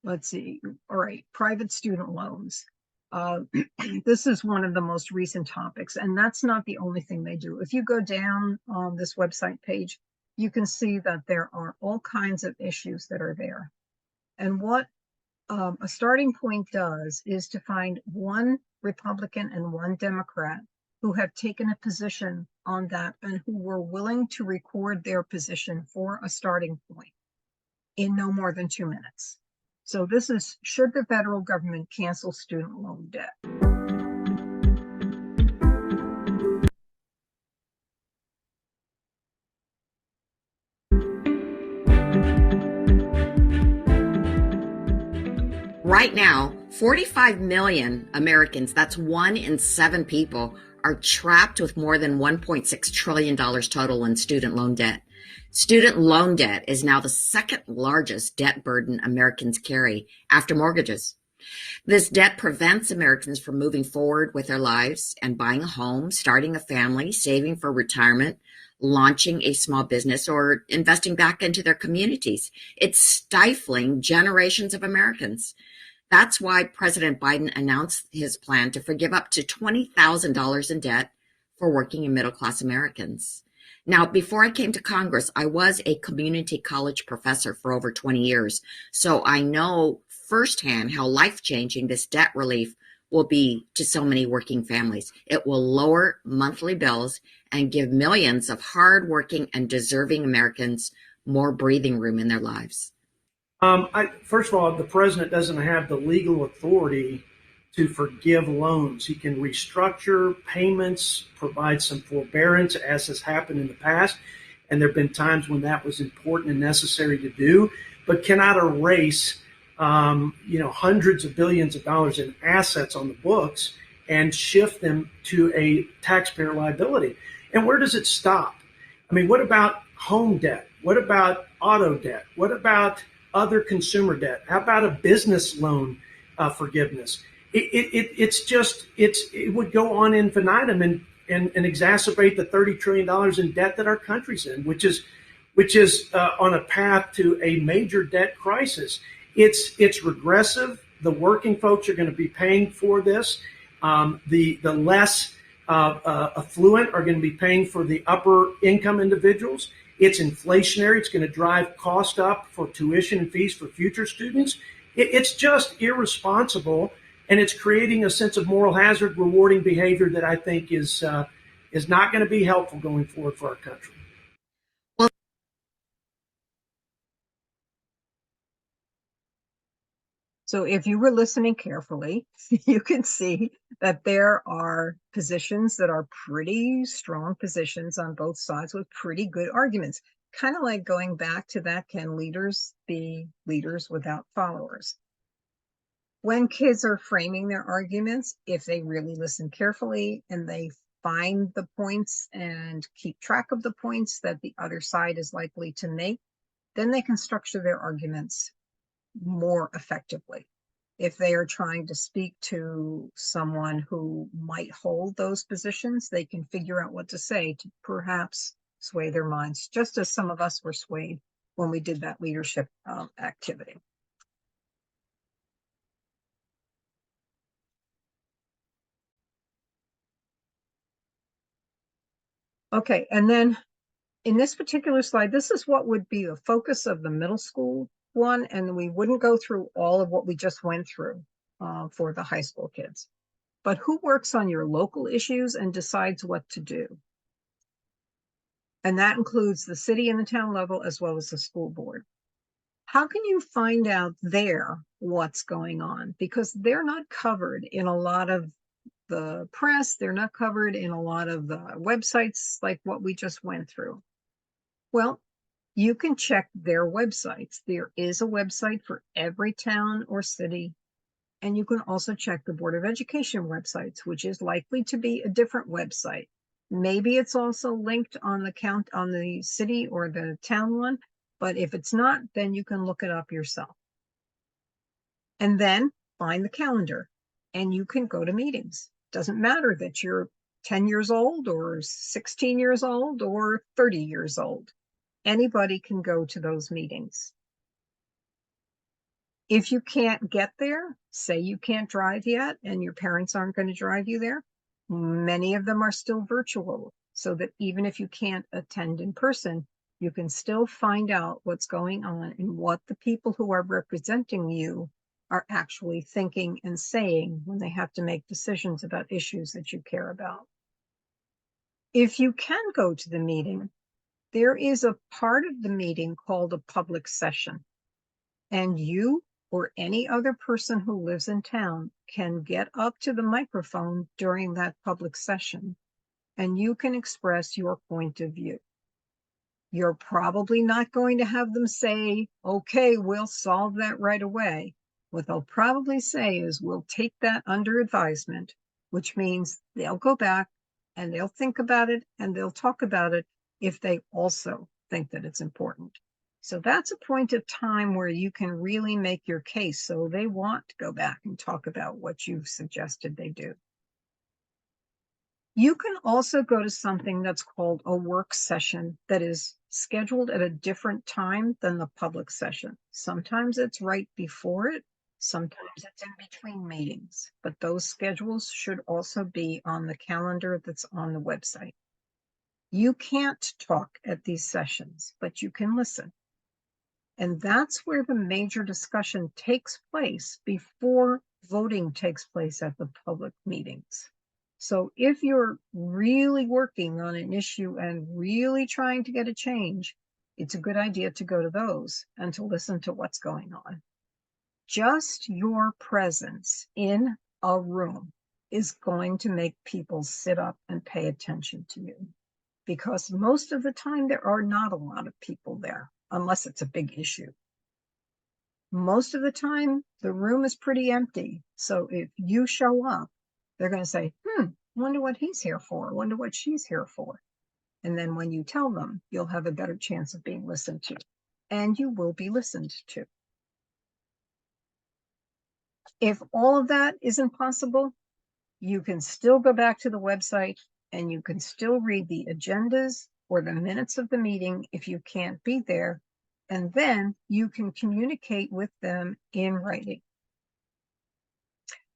Let's see. All right, private student loans. This is one of the most recent topics, and that's not the only thing they do. If you go down on this website page, you can see that there are all kinds of issues that are there. And what A Starting Point does is to find one Republican and one Democrat who have taken a position on that and who were willing to record their position for a starting point in no more than 2 minutes. So this is, should the federal government cancel student loan debt? Right now, 45 million Americans, that's 1 in 7 people, are trapped with more than $1.6 trillion total in student loan debt. Student loan debt is now the second largest debt burden Americans carry after mortgages. This debt prevents Americans from moving forward with their lives and buying a home, starting a family, saving for retirement, launching a small business, or investing back into their communities. It's stifling generations of Americans. That's why President Biden announced his plan to forgive up to $20,000 in debt for working and middle-class Americans. Now, before I came to Congress, I was a community college professor for over 20 years, so I know firsthand how life-changing this debt relief will be to so many working families. It will lower monthly bills and give millions of hardworking and deserving Americans more breathing room in their lives. First of all, the president doesn't have the legal authority to forgive loans. He can restructure payments, provide some forbearance, as has happened in the past. And there have been times when that was important and necessary to do, but cannot erase, hundreds of billions of dollars in assets on the books and shift them to a taxpayer liability. And where does it stop? I mean, what about home debt? What about auto debt? What about other consumer debt? How about a business loan forgiveness? It would go on infinitum and exacerbate the $30 trillion in debt that our country's in, which is on a path to a major debt crisis. It's regressive. The working folks are going to be paying for this. The less affluent are going to be paying for the upper income individuals. It's inflationary. It's going to drive cost up for tuition and fees for future students. It's just irresponsible, and it's creating a sense of moral hazard, rewarding behavior that I think is not going to be helpful going forward for our country. So if you were listening carefully, you can see that there are positions that are pretty strong positions on both sides with pretty good arguments. Kind of like going back to that, can leaders be leaders without followers? When kids are framing their arguments, if they really listen carefully and they find the points and keep track of the points that the other side is likely to make, then they can structure their arguments more effectively. If they are trying to speak to someone who might hold those positions, they can figure out what to say to perhaps sway their minds, just as some of us were swayed when we did that leadership activity. Okay, and then in this particular slide, this is what would be the focus of the middle school one, and we wouldn't go through all of what we just went through for the high school kids. But who works on your local issues and decides what to do? And that includes the city and the town level as well as the school board. How can you find out there what's going on? Because they're not covered in a lot of the press, they're not covered in a lot of the websites like what we just went through. Well, you can check their websites. There is a website for every town or city. And you can also check the Board of Education websites, which is likely to be a different website. Maybe it's also linked on the city or the town one, but if it's not, then you can look it up yourself. And then find the calendar and you can go to meetings. Doesn't matter that you're 10 years old or 16 years old or 30 years old. Anybody can go to those meetings. If you can't get there, say you can't drive yet and your parents aren't going to drive you there, many of them are still virtual, so that even if you can't attend in person, you can still find out what's going on and what the people who are representing you are actually thinking and saying when they have to make decisions about issues that you care about. If you can go to the meeting, there is a part of the meeting called a public session, and you or any other person who lives in town can get up to the microphone during that public session, and you can express your point of view. You're probably not going to have them say, okay, we'll solve that right away. What they'll probably say is, we'll take that under advisement, which means they'll go back and they'll think about it and they'll talk about it if they also think that it's important. So that's a point of time where you can really make your case. So they want to go back and talk about what you've suggested they do. You can also go to something that's called a work session that is scheduled at a different time than the public session. Sometimes it's right before it. Sometimes it's in between meetings, but those schedules should also be on the calendar that's on the website. You can't talk at these sessions, but you can listen. And that's where the major discussion takes place before voting takes place at the public meetings. So if you're really working on an issue and really trying to get a change, it's a good idea to go to those and to listen to what's going on. Just your presence in a room is going to make people sit up and pay attention to you, because most of the time there are not a lot of people there unless it's a big issue. Most of the time the room is pretty empty. So if you show up, they're going to say, wonder what he's here for, wonder what she's here for. And then when you tell them, you'll have a better chance of being listened to, and you will be listened to. If all of that isn't possible, you can still go back to the website and you can still read the agendas or the minutes of the meeting if you can't be there, and then you can communicate with them in writing.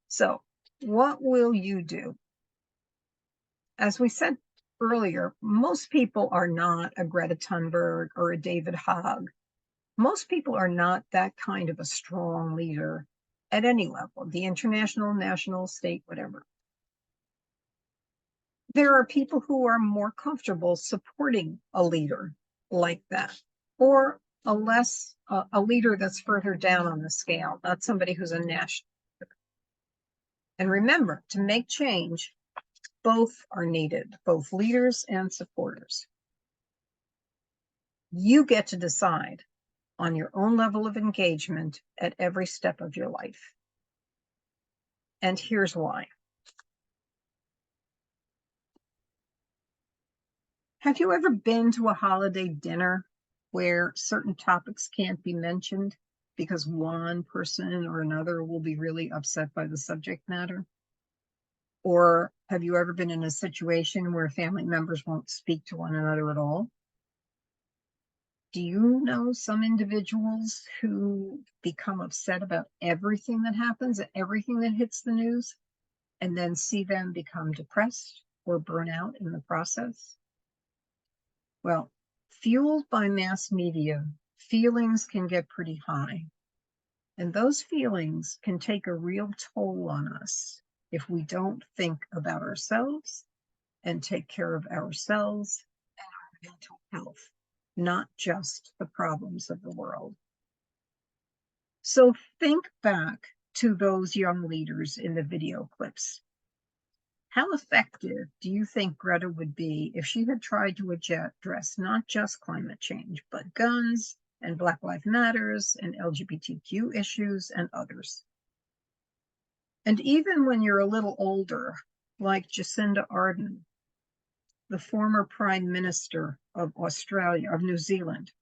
So what will you do? As we said earlier, most people are not a Greta Thunberg or a David Hogg. Most people are not that kind of a strong leader at any level, the international, national, state, whatever. There are people who are more comfortable supporting a leader like that, or a leader that's further down on the scale, not somebody who's a national leader. And remember, to make change, both are needed, both leaders and supporters. You get to decide on your own level of engagement at every step of your life. And here's why. Have you ever been to a holiday dinner where certain topics can't be mentioned because one person or another will be really upset by the subject matter? Or have you ever been in a situation where family members won't speak to one another at all? Do you know some individuals who become upset about everything that happens, everything that hits the news, and then see them become depressed or burn out in the process? Well, fueled by mass media, feelings can get pretty high. And those feelings can take a real toll on us if we don't think about ourselves and take care of ourselves and our mental health, not just the problems of the world. So think back to those young leaders in the video clips. How effective do you think Greta would be if she had tried to address not just climate change, but guns and Black Lives Matters and LGBTQ issues and others? And even when you're a little older, like Jacinda Ardern, the former Prime Minister of New Zealand,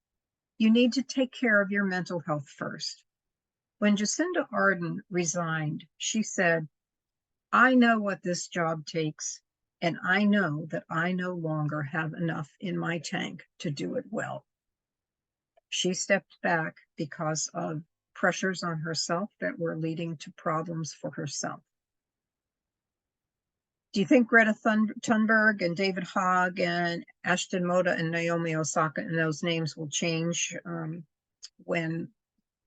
you need to take care of your mental health first. When Jacinda Ardern resigned, she said, "I know what this job takes, and I know that I no longer have enough in my tank to do it well." She stepped back because of pressures on herself that were leading to problems for herself. Do you think Greta Thunberg and David Hogg and Ashton Moda and Naomi Osaka and those names will change when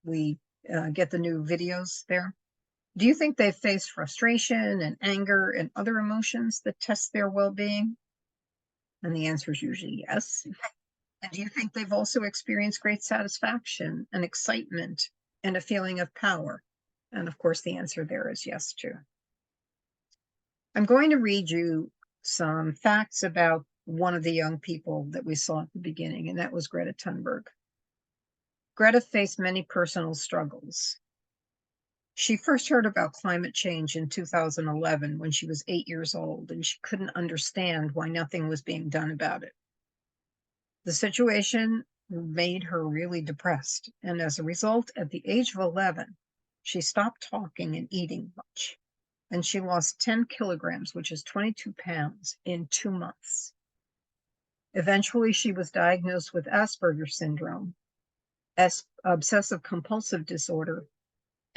we get the new videos there? Do you think they've faced frustration and anger and other emotions that test their well-being? And the answer is usually yes. And do you think they've also experienced great satisfaction and excitement and a feeling of power? And of course, the answer there is yes, too. I'm going to read you some facts about one of the young people that we saw at the beginning, and that was Greta Thunberg. Greta faced many personal struggles. She first heard about climate change in 2011 when she was 8 years old, and she couldn't understand why nothing was being done about it. The situation made her really depressed, and as a result, at the age of 11, she stopped talking and eating much, and she lost 10 kilograms, which is 22 pounds, in 2 months. Eventually, she was diagnosed with Asperger's syndrome, obsessive compulsive disorder,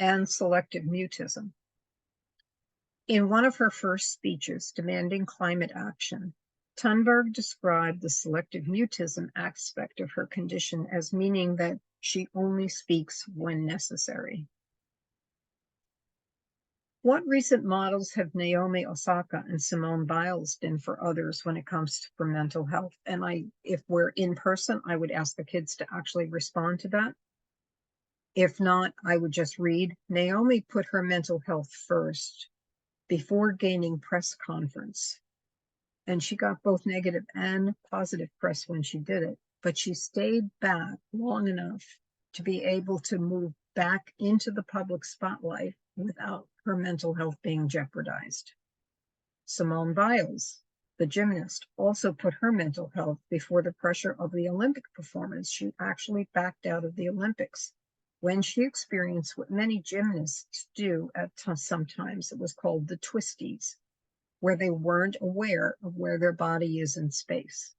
and selective mutism. In one of her first speeches demanding climate action, Thunberg described the selective mutism aspect of her condition as meaning that she only speaks when necessary. What recent models have Naomi Osaka and Simone Biles been for others when it comes for mental health? And if we're in person, I would ask the kids to actually respond to that. If not, I would just read. Naomi put her mental health first before gaining press conference. And she got both negative and positive press when she did it, but she stayed back long enough to be able to move back into the public spotlight without her mental health being jeopardized. Simone Biles, the gymnast, also put her mental health before the pressure of the Olympic performance. She actually backed out of the Olympics when she experienced what many gymnasts do at sometimes. It was called the twisties, where they weren't aware of where their body is in space.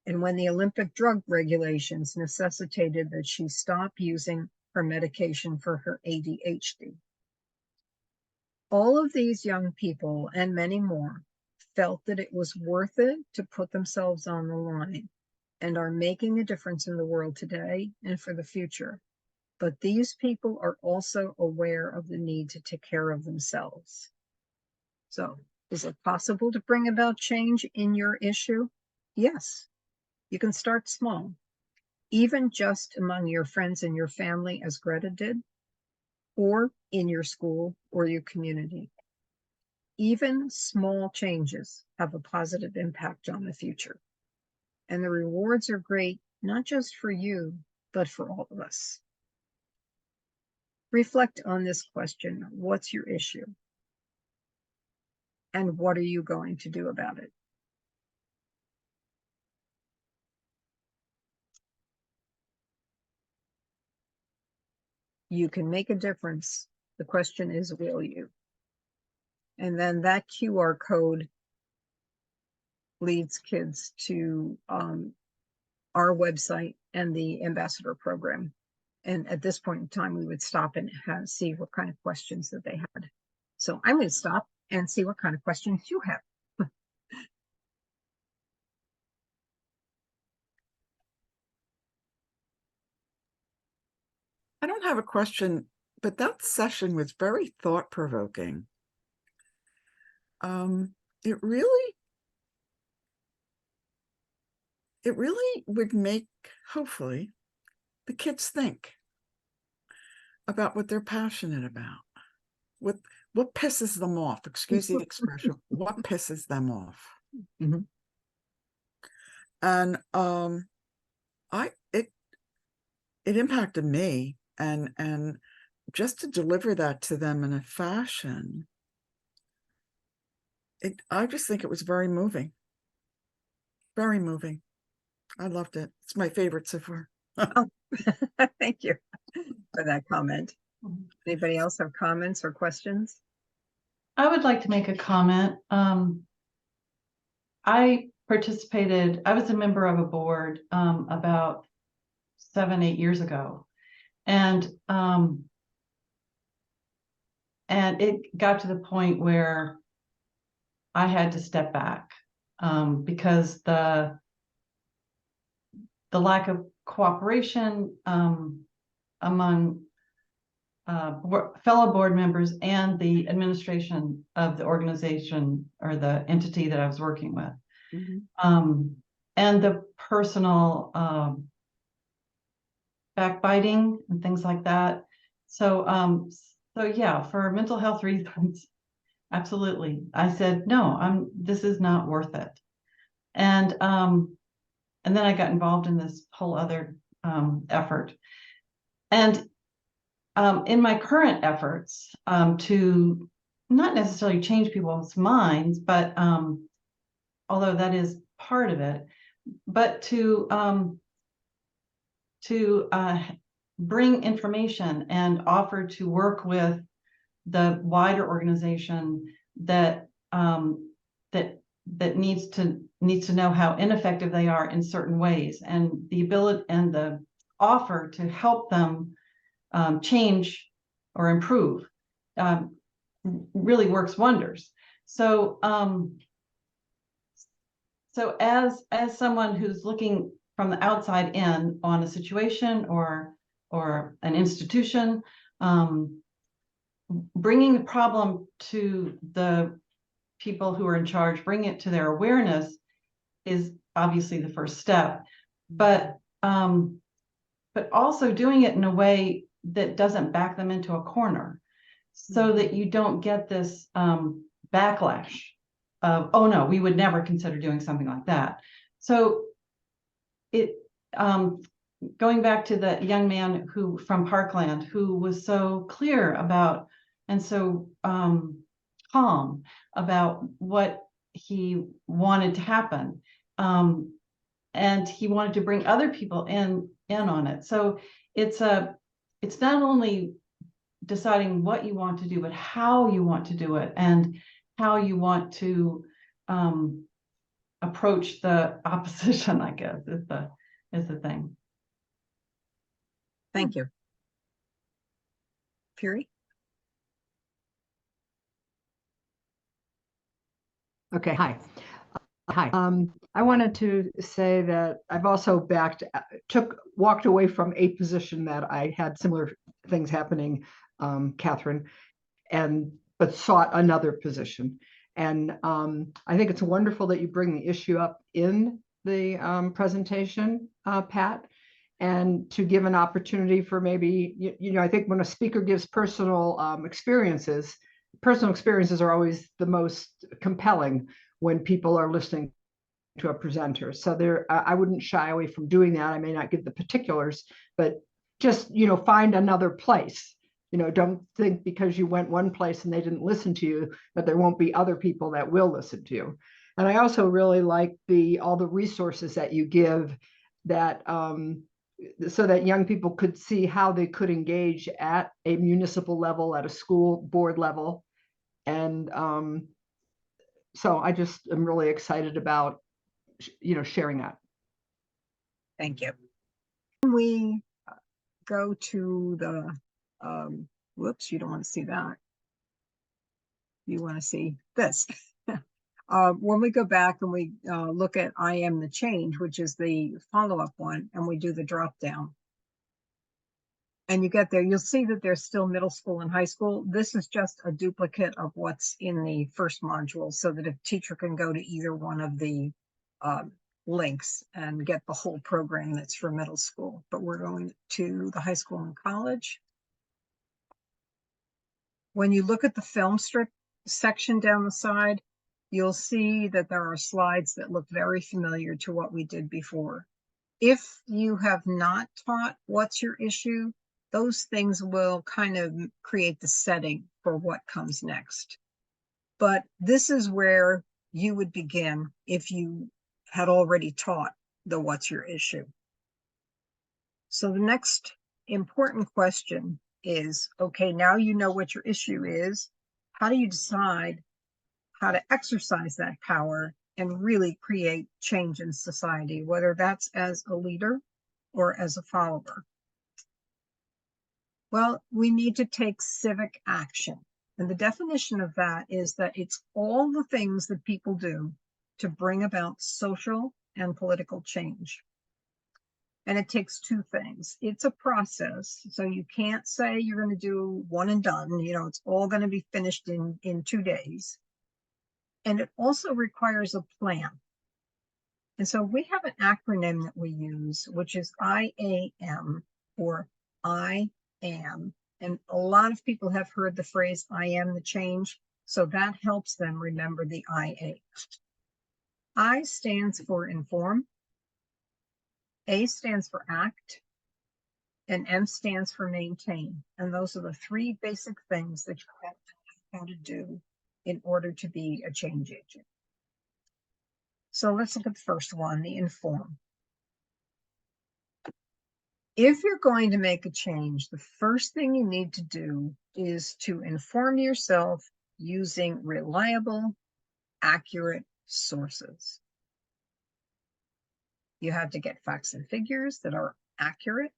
And when the Olympic drug regulations necessitated that she stop using her medication for her ADHD. All of these young people and many more felt that it was worth it to put themselves on the line and are making a difference in the world today and for the future. But these people are also aware of the need to take care of themselves. So, is it possible to bring about change in your issue? Yes. You can start small, even just among your friends and your family, as Greta did, or in your school or your community. Even small changes have a positive impact on the future. And the rewards are great, not just for you, but for all of us. Reflect on this question. What's your issue? And what are you going to do about it? You can make a difference. The question is, will you? And then that QR code leads kids to our website and the ambassador program. And at this point in time, we would stop and see what kind of questions that they had. So I'm going to stop and see what kind of questions you have. I don't have a question, but that session was very thought-provoking. It really would make, hopefully, the kids think about what they're passionate about. What pisses them off? Excuse the expression. What pisses them off? Mm-hmm. And it impacted me, and just to deliver that to them in a fashion, I just think it was very moving. Very moving. I loved it. It's my favorite so far. Oh, thank you for that comment. Anybody else have comments or questions? I would like to make a comment. I was a member of a board about 7-8 years ago. And it got to the point where I had to step back because the lack of cooperation among fellow board members and the administration of the organization or the entity that I was working with, and the personal backbiting and things like that. So yeah, for mental health reasons, absolutely. I said, no, this is not worth it. And then I got involved in this whole other effort. And in my current efforts to not necessarily change people's minds, but although that is part of it, but to bring information and offer to work with the wider organization that needs to know how ineffective they are in certain ways, and the ability and the offer to help them change or improve, really works wonders. So, so as someone who's looking from the outside in on a situation or an institution, bringing the problem to the people who are in charge, bringing it to their awareness is obviously the first step, but also doing it in a way that doesn't back them into a corner, so that you don't get this backlash of, oh no, we would never consider doing something like that. So it, going back to the young man who from Parkland, who was so clear about and so calm about what he wanted to happen, and he wanted to bring other people in on it. So it's not only deciding what you want to do, but how you want to do it and how you want to approach the opposition, I guess, is the thing. Thank you. Fury? Okay, hi. Hi. I wanted to say that I've also walked away from a position that I had similar things happening, Catherine, but sought another position. And I think it's wonderful that you bring the issue up in the presentation, Pat, and to give an opportunity for maybe, I think when a speaker gives personal experiences are always the most compelling when people are listening to a presenter. So I wouldn't shy away from doing that. I may not give the particulars, but just, find another place. Don't think because you went one place and they didn't listen to you, that there won't be other people that will listen to you. And I also really like all the resources that you give that, so that young people could see how they could engage at a municipal level, at a school board level. And so I just am really excited about, sharing that. Thank you. We go to the, whoops, you don't want to see that. You want to see this. When we go back and we look at I Am the Change, which is the follow-up one, and we do the drop down, and you get there, you'll see that there's still middle school and high school. This is just a duplicate of what's in the first module, so that a teacher can go to either one of the links and get the whole program that's for middle school. But we're going to the high school and college. When you look at the film strip section down the side, you'll see that there are slides that look very familiar to what we did before. If you have not taught what's your issue, those things will kind of create the setting for what comes next. But this is where you would begin if you had already taught the what's your issue. So the next important question is, okay, now you know what your issue is. How do you decide how to exercise that power and really create change in society, whether that's as a leader or as a follower? Well, we need to take civic action. And the definition of that is that it's all the things that people do to bring about social and political change. And it takes two things. It's a process. So you can't say you're going to do one and done. It's all going to be finished in 2 days. And it also requires a plan. And so we have an acronym that we use, which is IAM, or I am. And a lot of people have heard the phrase, I am the change. So that helps them remember the IA. I stands for inform. A stands for act. And M stands for maintain. And those are the three basic things that you have to know how to do in order to be a change agent. So let's look at the first one, the inform. If you're going to make a change, the first thing you need to do is to inform yourself using reliable, accurate sources. You have to get facts and figures that are accurate.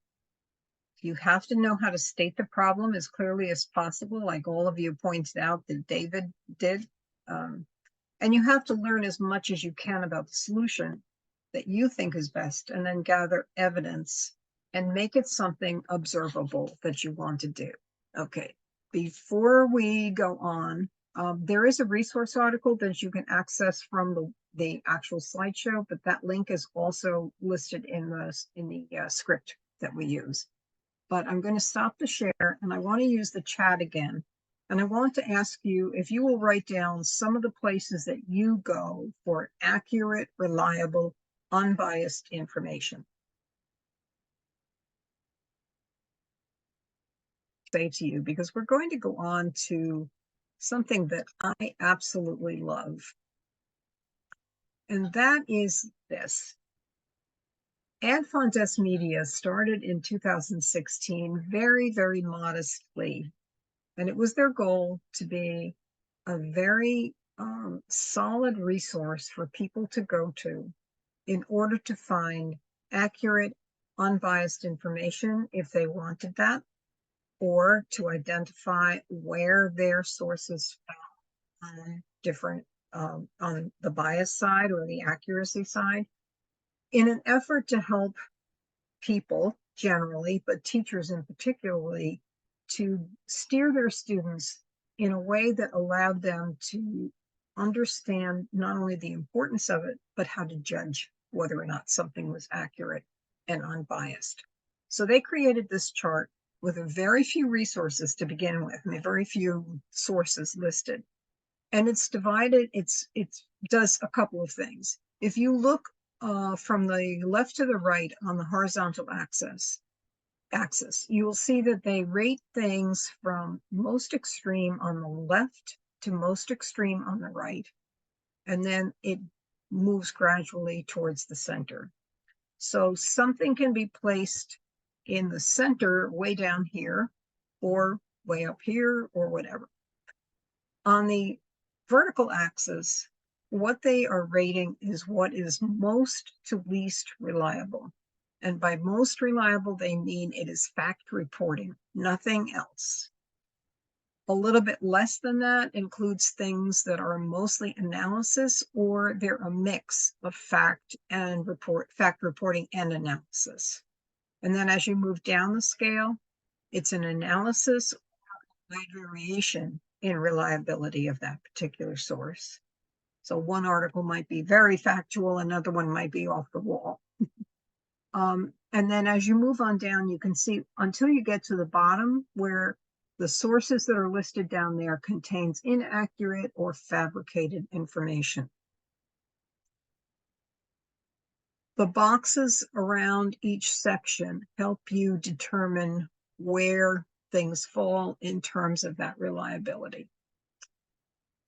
You have to know how to state the problem as clearly as possible, like all of you pointed out that David did. And you have to learn as much as you can about the solution that you think is best, and then gather evidence and make it something observable that you want to do. Okay, before we go on, there is a resource article that you can access from the actual slideshow, but that link is also listed in the script that we use. But I'm going to stop the share, and I want to use the chat again. And I want to ask you if you will write down some of the places that you go for accurate, reliable, unbiased information. Say to you, because we're going to go on to something that I absolutely love. And that is this. Ad Fontes Media started in 2016 very, very modestly. And it was their goal to be a very solid resource for people to go to in order to find accurate, unbiased information if they wanted that, or to identify where their sources found on different, on the bias side or the accuracy side, in an effort to help people generally, but teachers in particularly, to steer their students in a way that allowed them to understand not only the importance of it, but how to judge whether or not something was accurate and unbiased. So they created this chart with a very few resources to begin with, and very few sources listed. And it's divided, it does a couple of things. If you look from the left to the right on the horizontal axis, you will see that they rate things from most extreme on the left to most extreme on the right. And then it moves gradually towards the center. So something can be placed in the center way down here, or way up here, or whatever. On the vertical axis, what they are rating is what is most to least reliable. And by most reliable, they mean it is fact reporting, nothing else. A little bit less than that includes things that are mostly analysis, or they're a mix of fact reporting and analysis. And then as you move down the scale, it's an analysis or wide variation in reliability of that particular source. So one article might be very factual, another one might be off the wall. And then as you move on down, you can see until you get to the bottom where the sources that are listed down there contains inaccurate or fabricated information. The boxes around each section help you determine where things fall in terms of that reliability.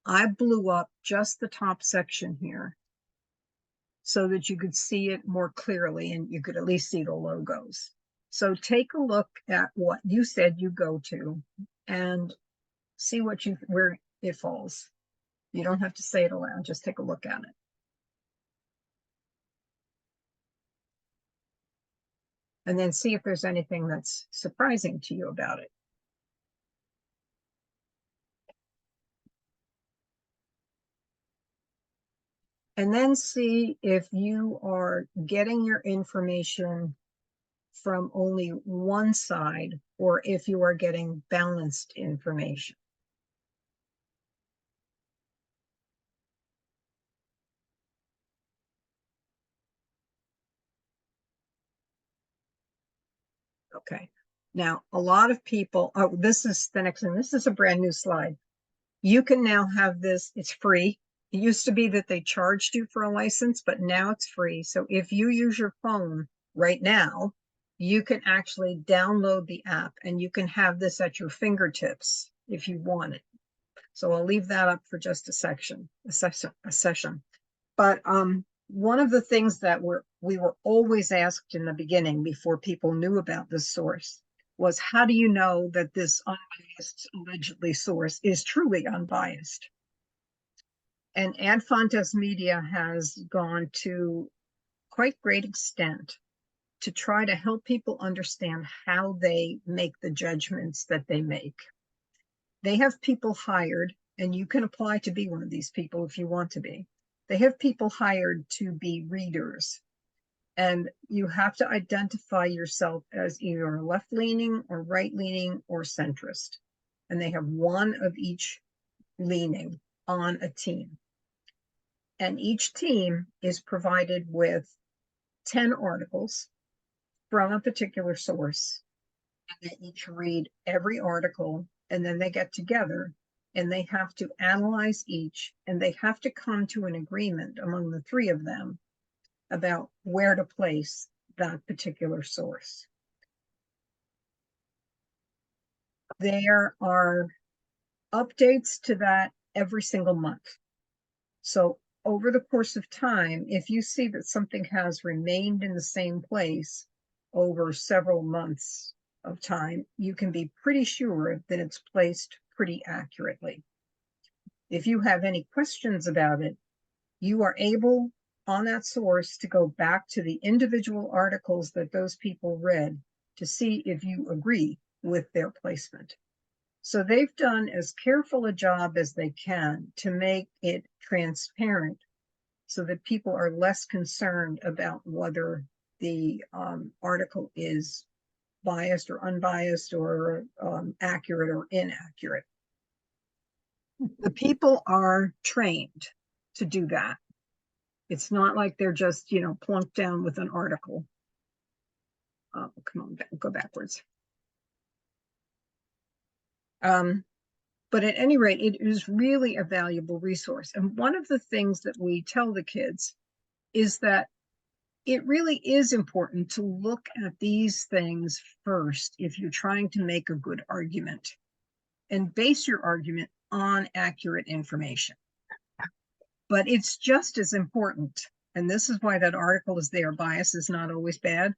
I blew up just the top section here so that you could see it more clearly and you could at least see the logos. So take a look at what you said you go to and see where it falls. You don't have to say it aloud, just take a look at it. And then see if there's anything that's surprising to you about it. And then see if you are getting your information from only one side, or if you are getting balanced information. Okay, now a lot of people, oh, this is the next one. This is a brand new slide. You can now have this, it's free. It used to be that they charged you for a license, but now it's free. So if you use your phone right now, you can actually download the app and you can have this at your fingertips if you want it. So I'll leave that up for just a session. But one of the things that we were always asked in the beginning before people knew about this source was, how do you know that this unbiased allegedly source is truly unbiased? And Ad Fontes Media has gone to quite great extent to try to help people understand how they make the judgments that they make. They have people hired, and you can apply to be one of these people if you want to be. They have people hired to be readers, and you have to identify yourself as either left-leaning or right-leaning or centrist. And they have one of each leaning on a team. And each team is provided with 10 articles from a particular source. And they each read every article, and then they get together and they have to analyze each, and they have to come to an agreement among the three of them about where to place that particular source. There are updates to that every single month. So over the course of time, if you see that something has remained in the same place over several months of time, you can be pretty sure that it's placed pretty accurately. If you have any questions about it, you are able on that source to go back to the individual articles that those people read to see if you agree with their placement. So they've done as careful a job as they can to make it transparent so that people are less concerned about whether the article is biased or unbiased or accurate or inaccurate. The people are trained to do that. It's not like they're just, plunked down with an article. Oh, come on, go backwards. But at any rate, it is really a valuable resource. And one of the things that we tell the kids is that it really is important to look at these things first if you're trying to make a good argument, and base your argument on accurate information. But it's just as important, and this is why that article is there, bias is not always bad.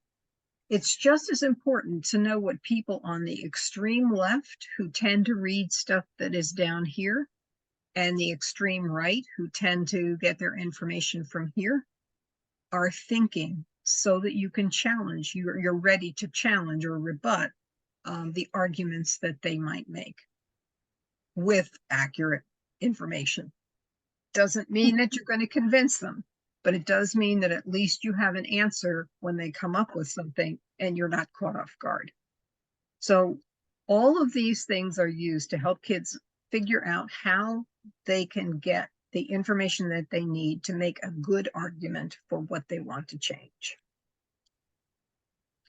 It's just as important to know what people on the extreme left, who tend to read stuff that is down here, and the extreme right, who tend to get their information from here, are thinking, so that you can challenge, you're ready to challenge or rebut the arguments that they might make with accurate information. Doesn't mean that you're going to convince them, but it does mean that at least you have an answer when they come up with something and you're not caught off guard. So all of these things are used to help kids figure out how they can get the information that they need to make a good argument for what they want to change.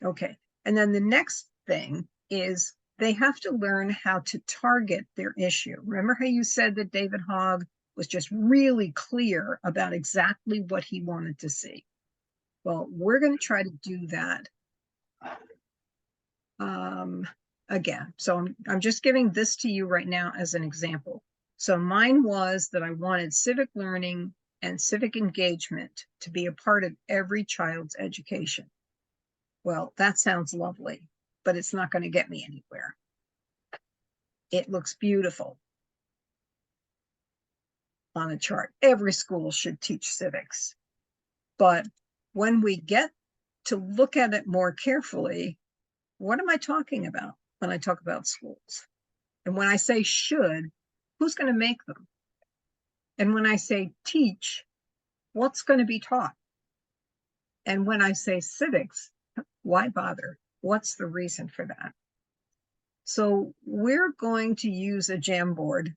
Okay, and then the next thing is they have to learn how to target their issue. Remember how you said that David Hogg was just really clear about exactly what he wanted to see? Well, we're going to try to do that again. So I'm just giving this to you right now as an example. So mine was that I wanted civic learning and civic engagement to be a part of every child's education. Well, that sounds lovely, but it's not going to get me anywhere. It looks beautiful on a chart. Every school should teach civics. But when we get to look at it more carefully, what am I talking about when I talk about schools? And when I say should, who's going to make them? And when I say teach, what's going to be taught? And when I say civics, why bother? What's the reason for that? So we're going to use a Jamboard,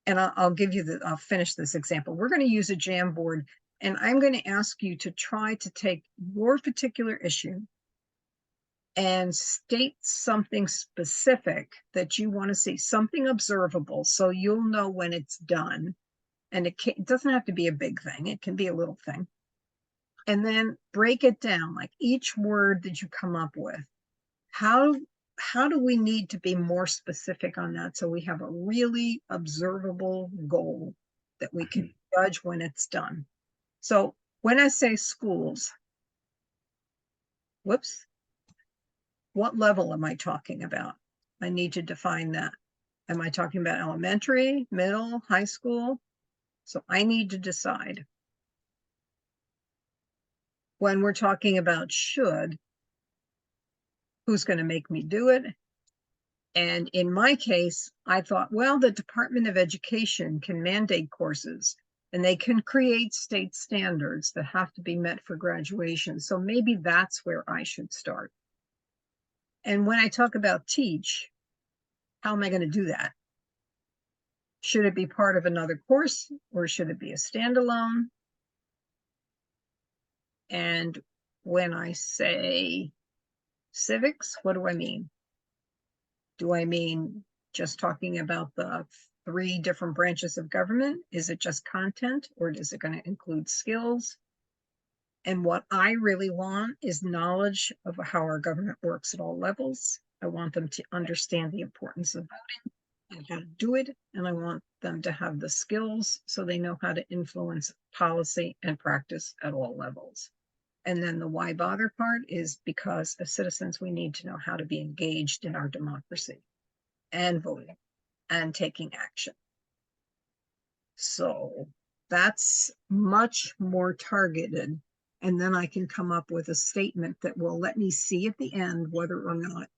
and I'll finish this example. We're going to use a Jamboard, and I'm going to ask you to try to take your particular issue and state something specific that you want to see, something observable, so you'll know when it's done. And it doesn't have to be a big thing. It can be a little thing. And then break it down, like each word that you come up with. How do we need to be more specific on that so we have a really observable goal that we can judge when it's done? So when I say schools, what level am I talking about? I need to define that. Am I talking about elementary, middle, high school? So I need to decide. When we're talking about should, who's going to make me do it? And in my case, I thought, well, the Department of Education can mandate courses and they can create state standards that have to be met for graduation. So maybe that's where I should start. And when I talk about teach, how am I going to do that? Should it be part of another course or should it be a standalone? And when I say civics, what do I mean? Do I mean just talking about the 3 different branches of government? Is it just content or is it going to include skills? And what I really want is knowledge of how our government works at all levels. I want them to understand the importance of voting and how to do it. And I want them to have the skills so they know how to influence policy and practice at all levels. And then the why bother part is because as citizens, we need to know how to be engaged in our democracy and voting and taking action. So that's much more targeted. And then I can come up with a statement that will let me see at the end whether or not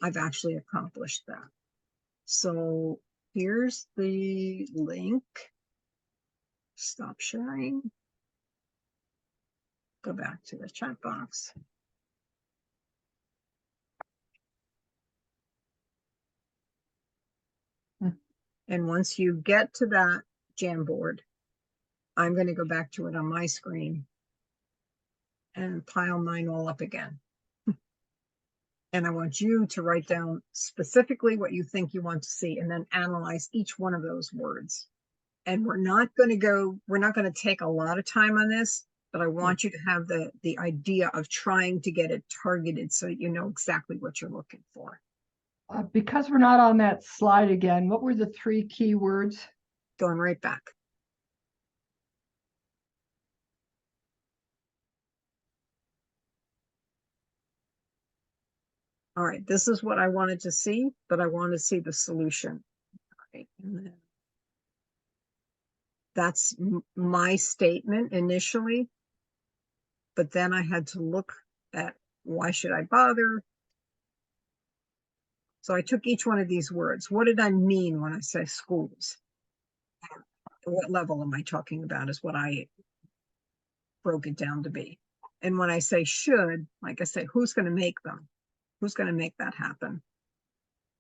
I've actually accomplished that. So here's the link. Stop sharing. Go back to the chat box. And once you get to that Jamboard, I'm going to go back to it on my screen and pile mine all up again. And I want you to write down specifically what you think you want to see and then analyze each one of those words. And we're not going to take a lot of time on this, but I want you to have the idea of trying to get it targeted so that you know exactly what you're looking for. Because we're not on that slide again, what were the 3 key words? Going right back. All right, this is what I wanted to see, but I want to see the solution. Right, and then that's my statement initially, but then I had to look at why should I bother? So I took each one of these words. What did I mean when I say schools? What level am I talking about is what I broke it down to be. And when I say should, like I say, who's going to make them? Who's going to make that happen?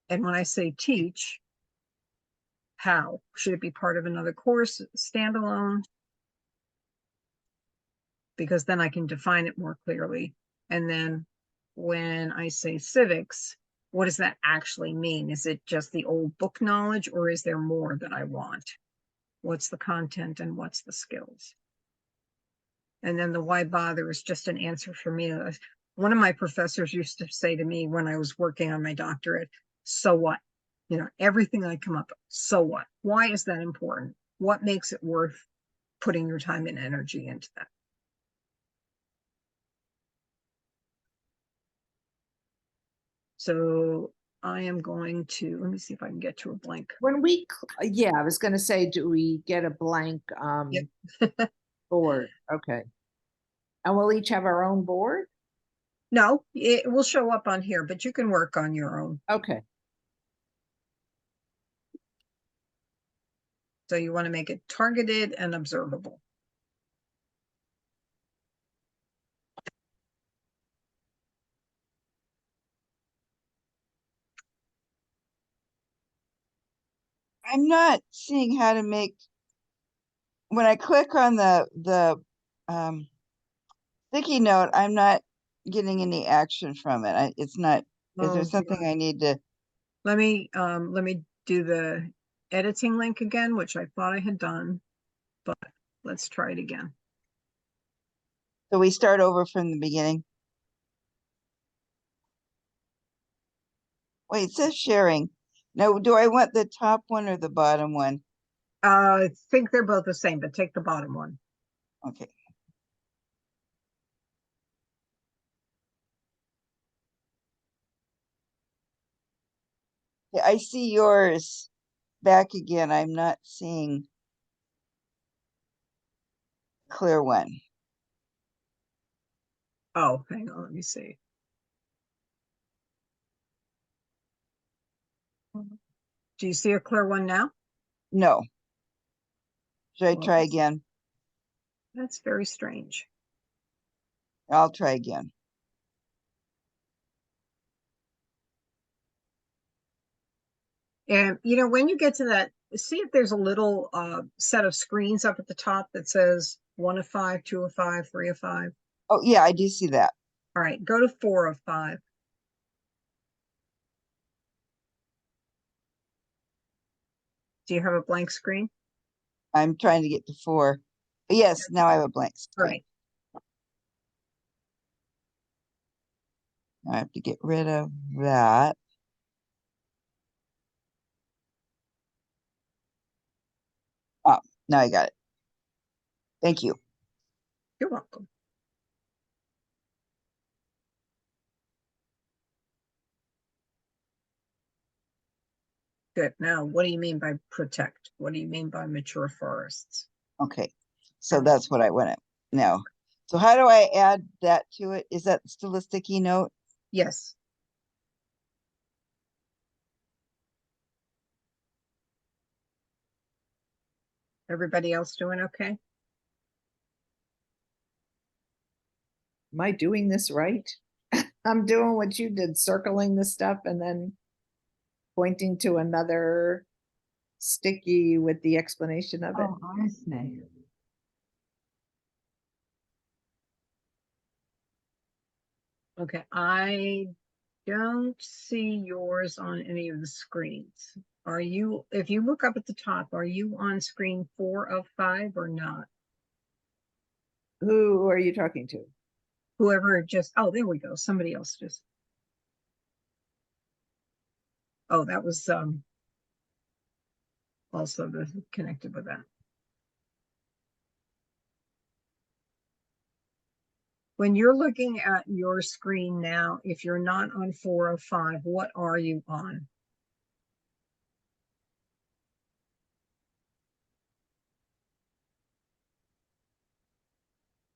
And when I say teach, how? Should it be part of another course, standalone? Because then I can define it more clearly. And then when I say civics, what does that actually mean? Is it just the old book knowledge or is there more that I want? What's the content and what's the skills? And then the why bother is just an answer for me. One of my professors used to say to me when I was working on my doctorate, so what? You know, everything I come up with, so what? Why is that important? What makes it worth putting your time and energy into that? So I am going to, let me see if I can get to a blank. When we, yeah, I was gonna say, do we get a blank board? Okay. And we'll each have our own board? No, it will show up on here, but you can work on your own. Okay. So you want to make it targeted and observable. I'm not seeing how to make, when I click on the sticky note, I'm not getting any action from it. It's not, is there something I need to? Let me do the editing link again, which I thought I had done, but let's try it again. So we start over from the beginning. Wait, it says sharing. Now, do I want the top one or the bottom one? I think they're both the same, but take the bottom one. Okay. Yeah, I see yours back again. I'm not seeing clear one. Oh, hang on, let me see. Do you see a clear one now? No. Should I Well, try again? That's very strange. I'll try again. And you know, when you get to that, see if there's a little set of screens up at the top that says 1 of 5, 2 of 5, 3 of 5. Oh, yeah, I do see that. All right, go to 4 of 5. Do you have a blank screen? I'm trying to get to 4. Yes, now I have a blank All screen. right. I have to get rid of that. Oh, now I got it. Thank you. You're welcome. Good. Now, what do you mean by protect? What do you mean by mature forests? Okay, so that's what I went at now. So how do I add that to it? Is that still a sticky note? Yes. Everybody else doing okay? Am I doing this right? I'm doing what you did, circling the stuff and then pointing to another sticky with the explanation of it. Oh, I see. Okay, I don't see yours on any of the screens. Are you, if you look up at the top, are you on screen 4 of 5 or not? Who are you talking to? Whoever just, oh, there we go. Somebody else just. Oh, that was also connected with that. When you're looking at your screen now, if you're not on 4 of 5, what are you on?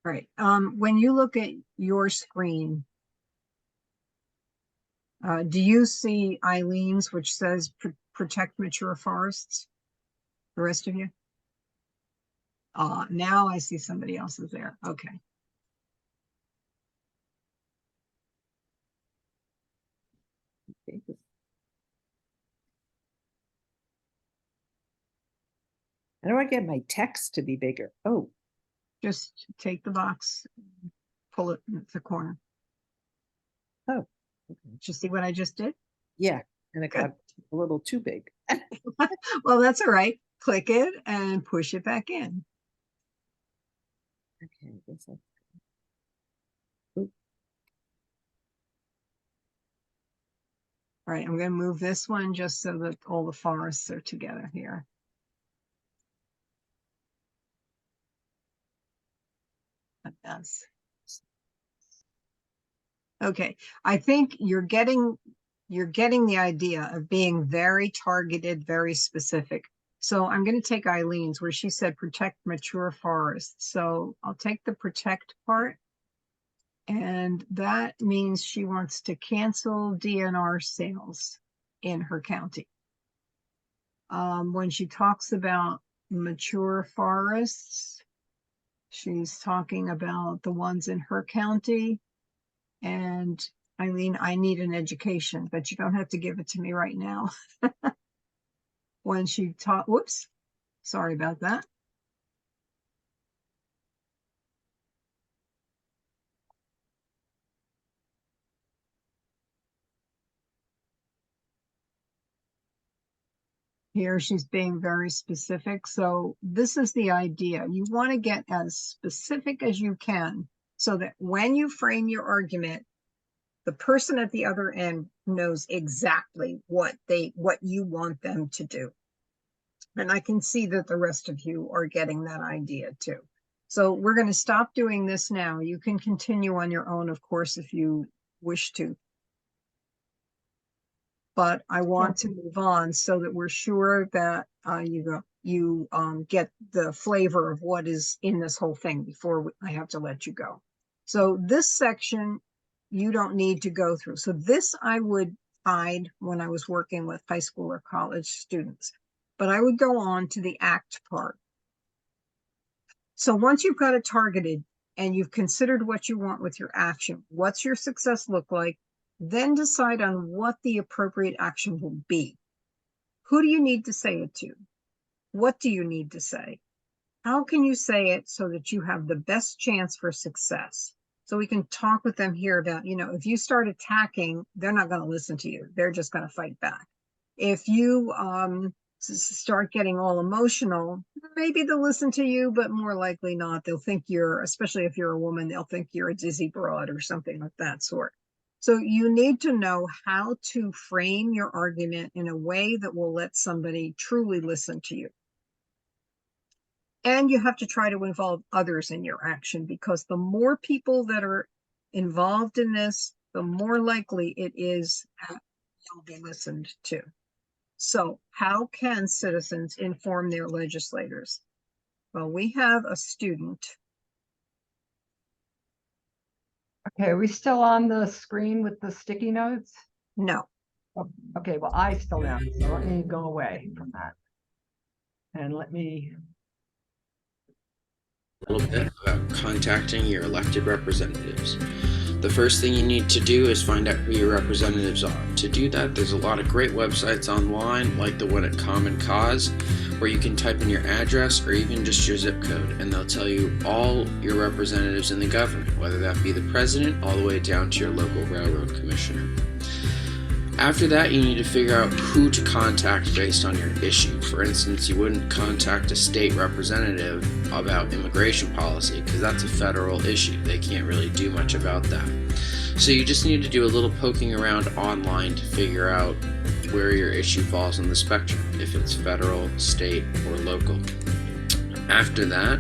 Right. When you look at your screen, do you see Eileen's, which says protect mature forests? The rest of you? Now I see somebody else is there. Okay. How do I get my text to be bigger? Oh, Just take the box, pull it in the corner. oh, Did you see what I just did? yeah. And it got a little too big. Well, that's all right. Click it and push it back in. Okay, that's it. All right, I'm going to move this one just so that all the forests are together here. That's okay. I think you're getting the idea of being very targeted, very specific. So I'm going to take Eileen's where she said protect mature forests. So I'll take the protect part. And that means she wants to cancel DNR sales in her county. When she talks about mature forests, she's talking about the ones in her county. And Eileen, I need an education, but you don't have to give it to me right now. When she taught, whoops, sorry about that. Here she's being very specific. So this is the idea. You want to get as specific as you can so that when you frame your argument, the person at the other end knows exactly what you want them to do. And I can see that the rest of you are getting that idea too. So we're going to stop doing this now. You can continue on your own, of course, if you wish to. But I want to move on so that we're sure that you get the flavor of what is in this whole thing before I have to let you go. So this section, you don't need to go through. So this I would hide when I was working with high school or college students. But I would go on to the act part. So once you've got it targeted and you've considered what you want with your action, what's your success look like, then decide on what the appropriate action will be. Who do you need to say it to? What do you need to say? How can you say it so that you have the best chance for success? So we can talk with them here about, if you start attacking, they're not going to listen to you. They're just going to fight back. If you start getting all emotional, maybe they'll listen to you, but more likely not. They'll think especially if you're a woman, they'll think you're a dizzy broad or something like that sort. So you need to know how to frame your argument in a way that will let somebody truly listen to you. And you have to try to involve others in your action, because the more people that are involved in this, the more likely it is you'll be listened to. So how can citizens inform their legislators? Well, we have a student. Okay, are we still on the screen with the sticky notes? No. Oh, okay, well, I still am, so let me go away from that. And let me... A little bit about contacting your elected representatives. The first thing you need to do is find out who your representatives are. To do that, there's a lot of great websites online, like the one at Common Cause, where you can type in your address or even just your zip code, and they'll tell you all your representatives in the government, whether that be the president all the way down to your local railroad commissioner. After that, you need to figure out who to contact based on your issue. For instance, you wouldn't contact a state representative about immigration policy because that's a federal issue. They can't really do much about that. So you just need to do a little poking around online to figure out where your issue falls on the spectrum, if it's federal, state, or local. After that,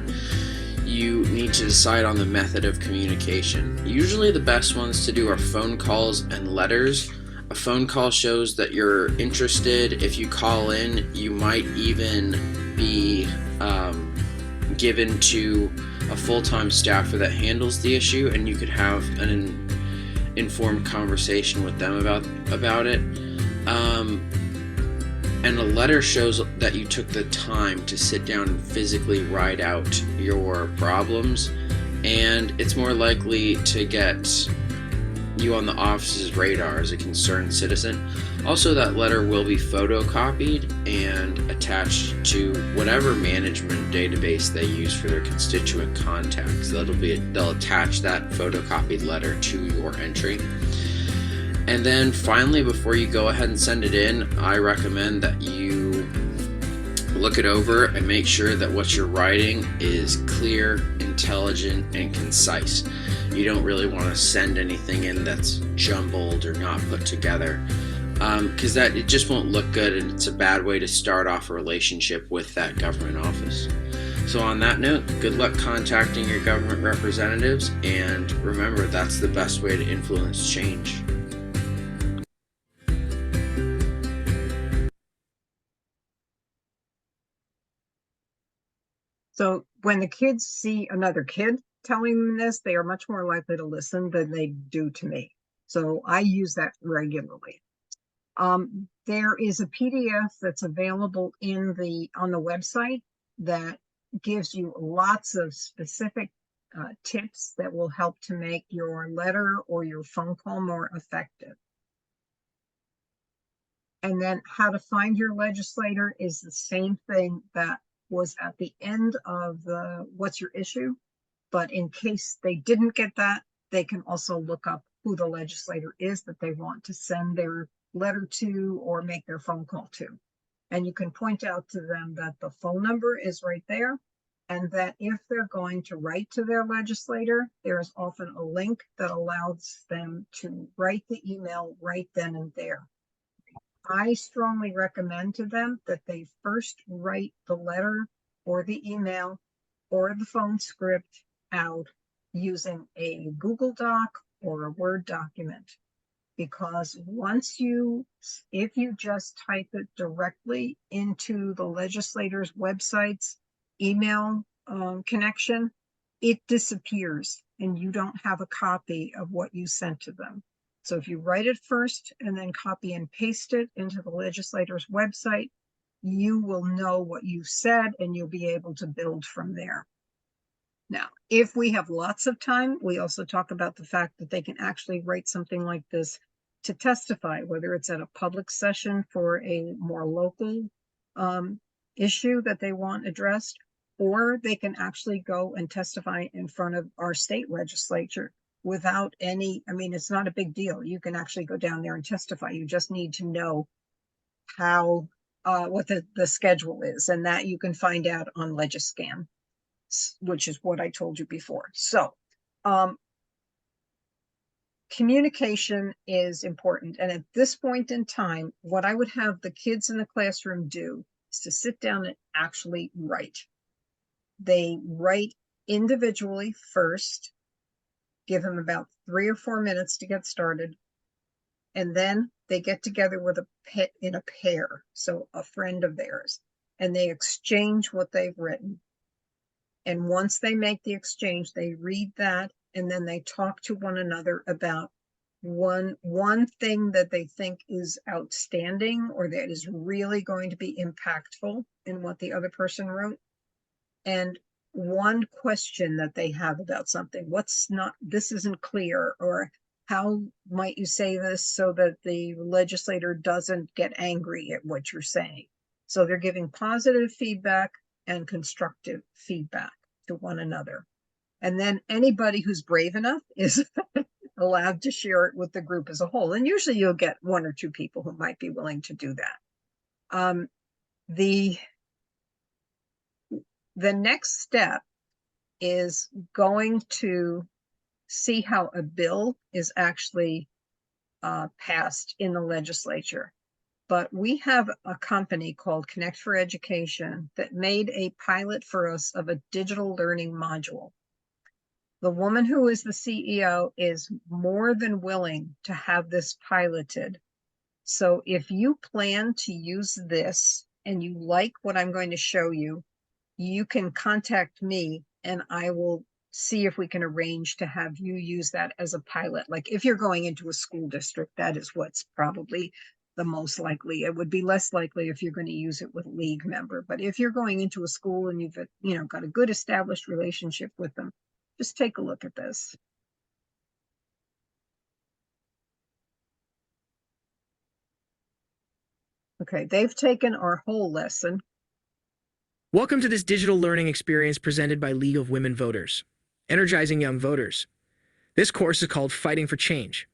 you need to decide on the method of communication. Usually the best ones to do are phone calls and letters. A phone call shows that you're interested. If you call in, you might even be given to a full-time staffer that handles the issue, and you could have an informed conversation with them about it. And a letter shows that you took the time to sit down and physically write out your problems, and it's more likely to get you on the office's radar as a concerned citizen. Also, that letter will be photocopied and attached to whatever management database they use for their constituent contacts. They'll attach that photocopied letter to your entry. And then finally, before you go ahead and send it in, I recommend that you look it over and make sure that what you're writing is clear, intelligent, and concise. You don't really want to send anything in that's jumbled or not put together, because it just won't look good, and it's a bad way to start off a relationship with that government office. So on that note, good luck contacting your government representatives, and remember, that's the best way to influence change. So when the kids see another kid telling them this, they are much more likely to listen than they do to me. So I use that regularly. There is a PDF that's available on the website that gives you lots of specific tips that will help to make your letter or your phone call more effective. And then how to find your legislator is the same thing that was at the end of the what's your issue. But in case they didn't get that, they can also look up who the legislator is that they want to send their letter to or make their phone call to. And you can point out to them that the phone number is right there, and that if they're going to write to their legislator, there's often a link that allows them to write the email right then and there. I strongly recommend to them that they first write the letter or the email or the phone script out using a Google Doc or a Word document. Because if you just type it directly into the legislator's website's email connection, it disappears and you don't have a copy of what you sent to them. So if you write it first and then copy and paste it into the legislator's website, you will know what you said and you'll be able to build from there. Now, if we have lots of time, we also talk about the fact that they can actually write something like this to testify, whether it's at a public session for a more local issue that they want addressed, or they can actually go and testify in front of our state legislature without any, I mean, it's not a big deal. You can actually go down there and testify. You just need to know how, what the schedule is, and that you can find out on Legiscan, which is what I told you before. So, communication is important. And at this point in time, what I would have the kids in the classroom do is to sit down and actually write. They write individually first, give them about 3 or 4 minutes to get started. And then they get together with in a pair, so a friend of theirs, and they exchange what they've written. And once they make the exchange, they read that, and then they talk to one another about one thing that they think is outstanding or that is really going to be impactful in what the other person wrote, and one question that they have about something. This isn't clear, or how might you say this so that the legislator doesn't get angry at what you're saying? So they're giving positive feedback and constructive feedback to one another. And then anybody who's brave enough is allowed to share it with the group as a whole. And usually you'll get 1 or 2 people who might be willing to do that. The next step is going to see how a bill is actually passed in the legislature. But we have a company called Connect for Education that made a pilot for us of a digital learning module. The woman who is the CEO is more than willing to have this piloted. So if you plan to use this and you like what I'm going to show you, you can contact me and I will see if we can arrange to have you use that as a pilot. Like if you're going into a school district, that is what's probably the most likely. It would be less likely if you're going to use it with a league member. But if you're going into a school and you've got a good established relationship with them, just take a look at this. Okay, they've taken our whole lesson. Welcome to this digital learning experience presented by League of Women Voters, Energizing Young Voters. This course is called Fighting for Change.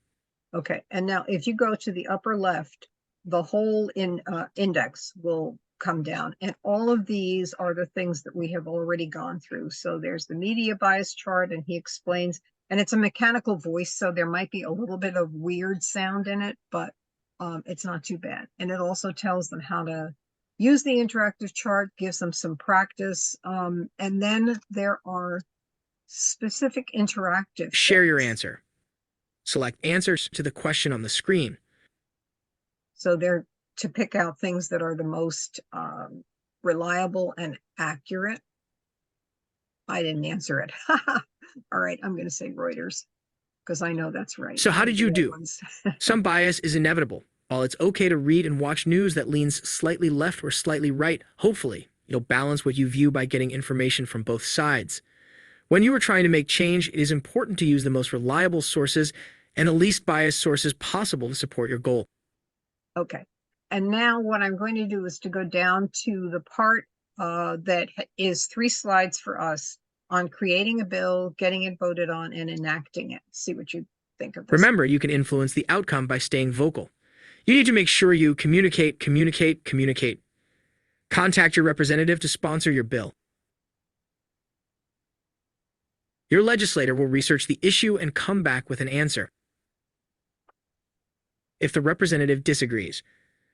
Okay, and now if you go to the upper left, the whole index will come down, and all of these are the things that we have already gone through. So there's the media bias chart, and he explains, and it's a mechanical voice, so there might be a little bit of weird sound in it, but it's not too bad. And it also tells them how to use the interactive chart, gives them some practice, and then there are specific interactive. Share your answer. Select answers to the question on the screen. So they're to pick out things that are the most reliable and accurate. I didn't answer it. All right, I'm going to say Reuters because I know that's right. So how did you do? Some bias is inevitable. While it's okay to read and watch news that leans slightly left or slightly right, hopefully you'll balance what you view by getting information from both sides. When you are trying to make change, it is important to use the most reliable sources and the least biased sources possible to support your goal. Okay. And now what I'm going to do is to go down to the part that is 3 slides for us on creating a bill, getting it voted on, and enacting it. See what you think of this. Remember, you can influence the outcome by staying vocal. You need to make sure you communicate. Contact your representative to sponsor your bill. Your legislator will research the issue and come back with an answer. If the representative disagrees,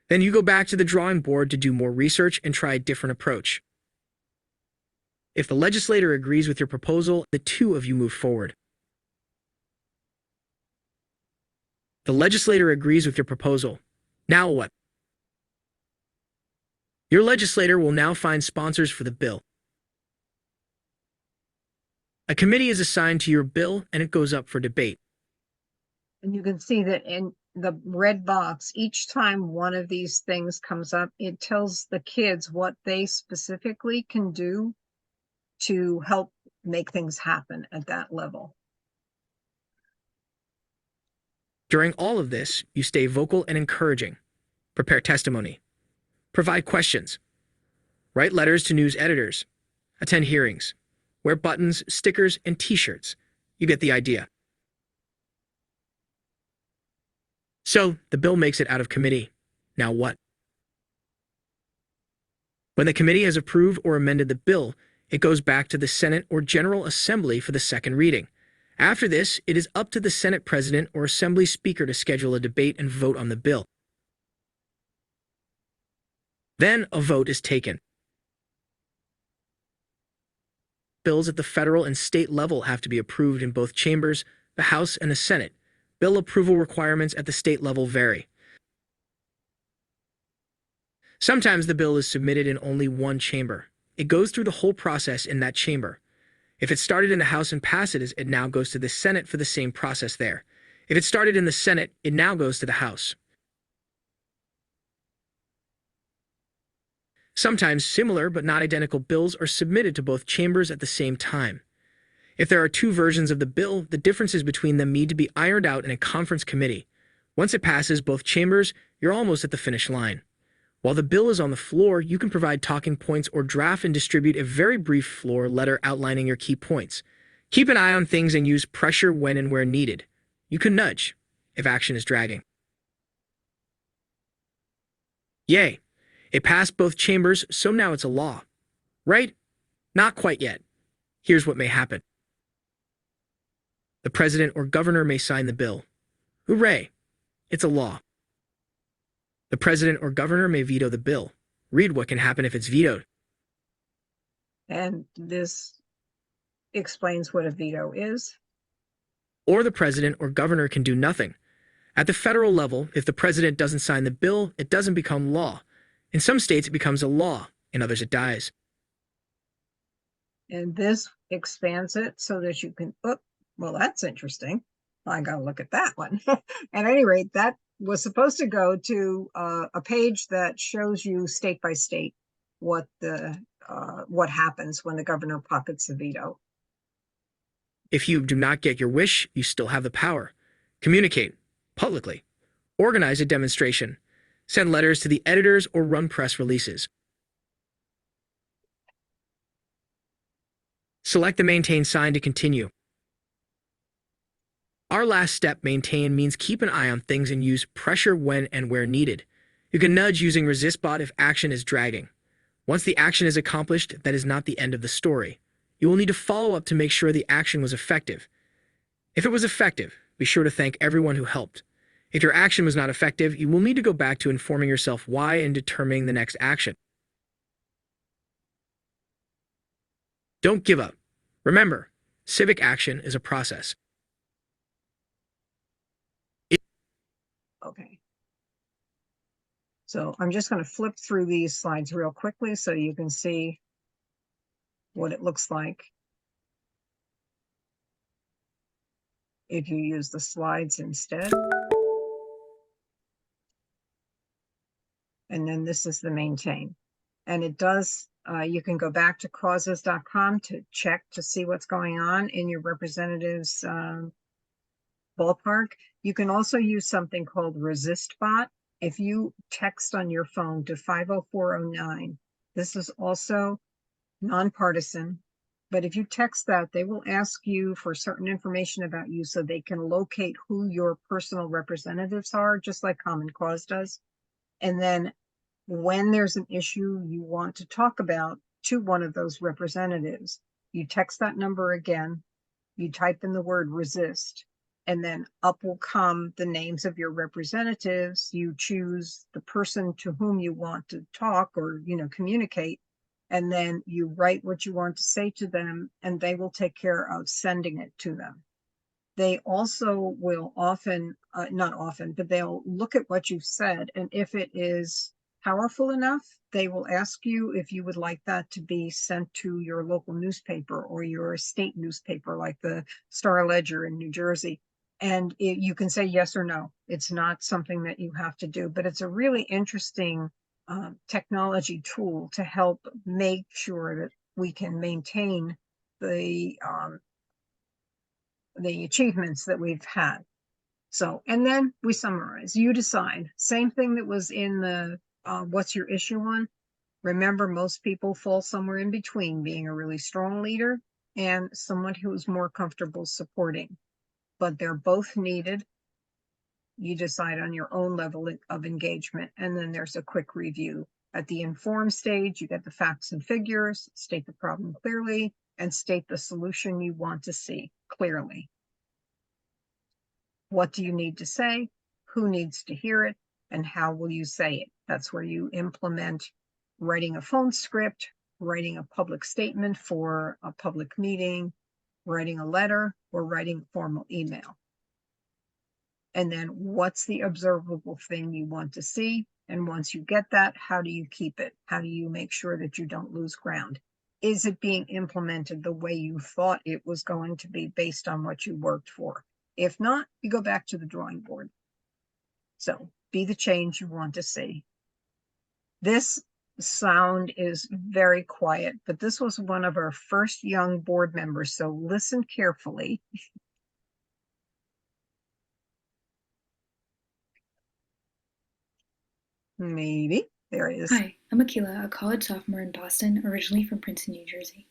then you go back to the drawing board to do more research and try a different approach. If the legislator agrees with your proposal, the 2 of you move forward. The legislator agrees with your proposal. Now what? Your legislator will now find sponsors for the bill. A committee is assigned to your bill and it goes up for debate. And you can see that in the red box, each time one of these things comes up, it tells the kids what they specifically can do to help make things happen at that level. During all of this, you stay vocal and encouraging. Prepare testimony. Provide questions. Write letters to news editors. Attend hearings. Wear buttons, stickers, and t-shirts. You get the idea. So, the bill makes it out of committee. Now what? When the committee has approved or amended the bill, it goes back to the Senate or General Assembly for the second reading. After this, it is up to the Senate President or Assembly Speaker to schedule a debate and vote on the bill. Then a vote is taken. Bills at the federal and state level have to be approved in both chambers, the House and the Senate. Bill approval requirements at the state level vary. Sometimes the bill is submitted in only one chamber. It goes through the whole process in that chamber. If it started in the House and passes, it now goes to the Senate for the same process there. If it started in the Senate, it now goes to the House. Sometimes similar but not identical bills are submitted to both chambers at the same time. If there are two versions of the bill, the differences between them need to be ironed out in a conference committee. Once it passes both chambers, you're almost at the finish line. While the bill is on the floor, you can provide talking points or draft and distribute a very brief floor letter outlining your key points. Keep an eye on things and use pressure when and where needed. You can nudge if action is dragging. Yay! It passed both chambers, so now it's a law. Right? Not quite yet. Here's what may happen. The president or governor may sign the bill. Hooray! It's a law. The president or governor may veto the bill. Read what can happen if it's vetoed. And this explains what a veto is. Or the president or governor can do nothing. At the federal level, if the president doesn't sign the bill, it doesn't become law. In some states, it becomes a law. In others, it dies. And this expands it so that you can, oh, well, that's interesting. I got to look at that one. At any rate, that was supposed to go to a page that shows you state by state what happens when the governor pockets a veto. If you do not get your wish, you still have the power. Communicate publicly. Organize a demonstration. Send letters to the editors or run press releases. Select the Maintain sign to continue. Our last step, maintain, means keep an eye on things and use pressure when and where needed. You can nudge using ResistBot if action is dragging. Once the action is accomplished, that is not the end of the story. You will need to follow up to make sure the action was effective. If it was effective, be sure to thank everyone who helped. If your action was not effective, you will need to go back to informing yourself why and determining the next action. Don't give up. Remember, civic action is a process. Okay. So I'm just going to flip through these slides real quickly so you can see what it looks like if you use the slides instead. And then this is the maintain. And it does, you can go back to causes.com to check to see what's going on in your representative's ballpark. You can also use something called ResistBot. If you text on your phone to 50409, this is also nonpartisan, but if you text that, they will ask you for certain information about you so they can locate who your personal representatives are, just like Common Cause does. And then when there's an issue you want to talk about to one of those representatives, you text that number again, you type in the word resist, and then up will come the names of your representatives. You choose the person to whom you want to talk or, communicate, and then you write what you want to say to them, and they will take care of sending it to them. They also will often, not often, but they'll look at what you've said, and if it is powerful enough, they will ask you if you would like that to be sent to your local newspaper or your state newspaper, like the Star Ledger in New Jersey. And you can say yes or no. It's not something that you have to do, but it's a really interesting technology tool to help make sure that we can maintain the achievements that we've had. So, and then we summarize. You decide. Same thing that was in the what's your issue on? Remember, most people fall somewhere in between being a really strong leader and someone who is more comfortable supporting, but they're both needed. You decide on your own level of engagement, and then there's a quick review. At the informed stage, you get the facts and figures, state the problem clearly, and state the solution you want to see clearly. What do you need to say? Who needs to hear it? And how will you say it? That's where you implement writing a phone script, writing a public statement for a public meeting, writing a letter, or writing formal email. And then what's the observable thing you want to see? And once you get that, how do you keep it? How do you make sure that you don't lose ground? Is it being implemented the way you thought it was going to be based on what you worked for? If not, you go back to the drawing board. So be the change you want to see. This sound is very quiet, but this was one of our first young board members, so listen carefully. Maybe. There it is. Hi, I'm Akila, a college sophomore in Boston, originally from Princeton, New Jersey.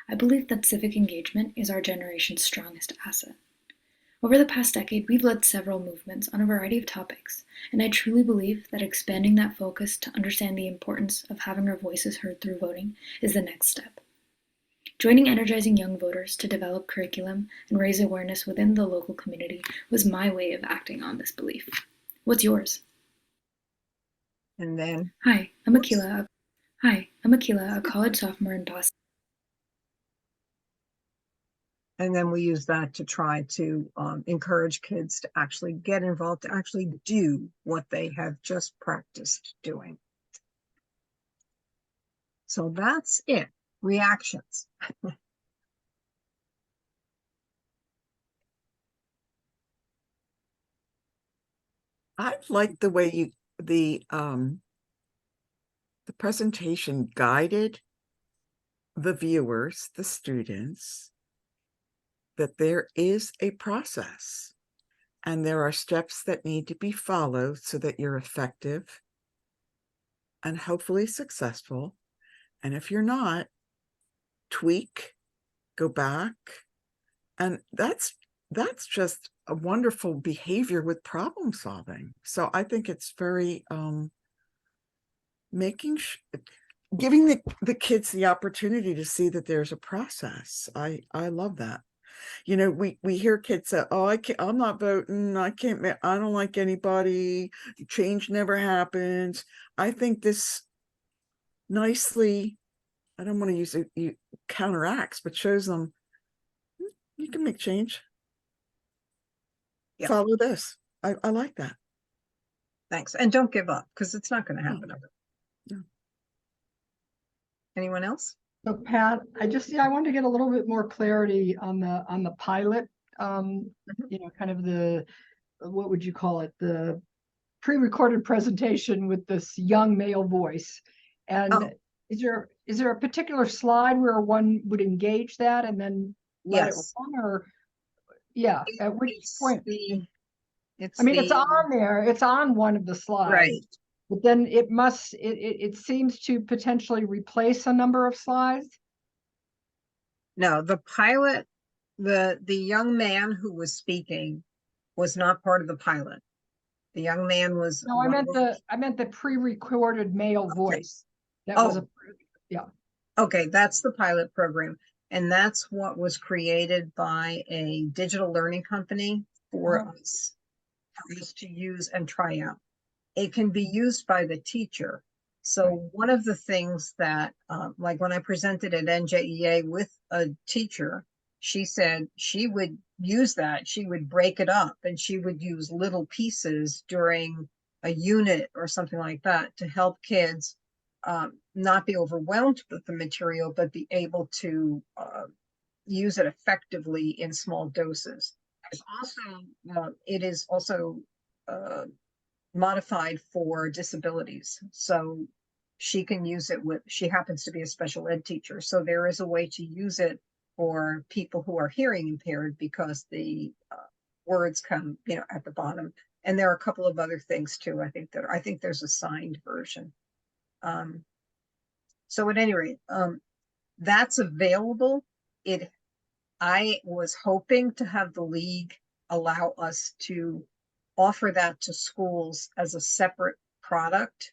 I believe that civic engagement is our generation's strongest asset. Over the past decade, we've led several movements on a variety of topics, and I truly believe that expanding that focus to understand the importance of having our voices heard through voting is the next step. Joining Energizing Young Voters to develop curriculum and raise awareness within the local community was my way of acting on this belief. What's yours? And then, Hi, I'm Akila, a college sophomore in Boston. and then we use that to try to encourage kids to actually get involved, to actually do what they have just practiced doing. So that's it. Reactions. I like the way the presentation guided the viewers, the students, that there is a process and there are steps that need to be followed so that you're effective and hopefully successful. And if you're not, tweak, go back. And that's just a wonderful behavior with problem solving. So I think it's very giving the kids the opportunity to see that there's a process. I love that. You know, we hear kids say, oh, I'm not voting. I don't like anybody. Change never happens. I think this nicely, I don't want to use it, counteracts, but shows them you can make change. Yep. Follow this. I like that. Thanks. And don't give up, because it's not going to happen. No. Anyone else? So Pat, I wanted to get a little bit more clarity on the pilot, you know, kind of what would you call it? The pre-recorded presentation with this young male voice. And is there a particular slide where one would engage that and then let it run, or at which point? It's on there. It's on one of the slides. Right. But then it seems to potentially replace a number of slides. No, the pilot, the young man who was speaking was not part of the pilot. The young man was. No, I meant the pre-recorded male voice. That was Okay, that's the pilot program. And that's what was created by a digital learning company for us to use and try out. It can be used by the teacher. So one of the things that, like when I presented at NJEA with a teacher, she said she would use that. She would break it up and she would use little pieces during a unit or something like that to help kids not be overwhelmed with the material, but be able to use it effectively in small doses. There's also, it is also modified for disabilities. So she can use it with, she happens to be a special ed teacher. So there is a way to use it for people who are hearing impaired because the words come, at the bottom. And there are a couple of other things too. I think there's a signed version. So at any rate, that's available. I was hoping to have the league allow us to offer that to schools as a separate product.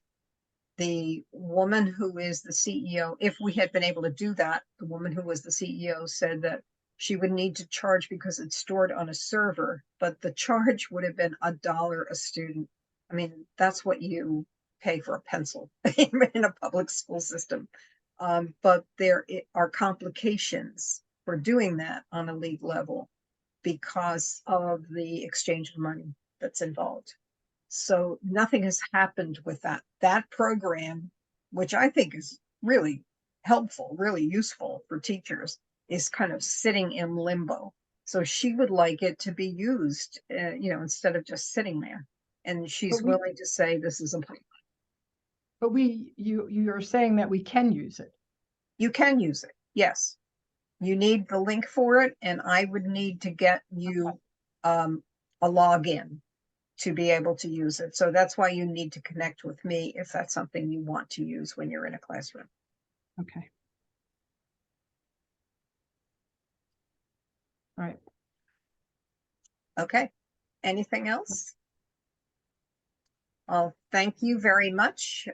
The woman who is the CEO, if we had been able to do that, the woman who was the CEO said that she would need to charge because it's stored on a server, but the charge would have been $1 a student. I mean, that's what you pay for a pencil in a public school system. But there are complications for doing that on a league level because of the exchange of money that's involved. So nothing has happened with that. That program, which I think is really helpful, really useful for teachers, is kind of sitting in limbo. So she would like it to be used, instead of just sitting there. And she's willing to say this is important. But you're saying that we can use it. You can use it, yes. You need the link for it, and I would need to get you a login to be able to use it. So that's why you need to connect with me if that's something you want to use when you're in a classroom. Okay. All right. Okay. Anything else? Well, thank you very much.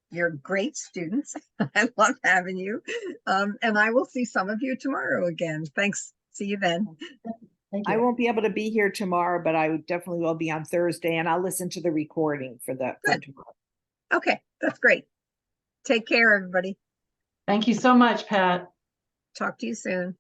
You're great students. I love having you. And I will see some of you tomorrow again. Thanks. See you then. I won't be able to be here tomorrow, but I definitely will be on Thursday, and I'll listen to the recording for the for tomorrow. Okay, that's great. Take care, everybody. Thank you so much, Pat. Talk to you soon.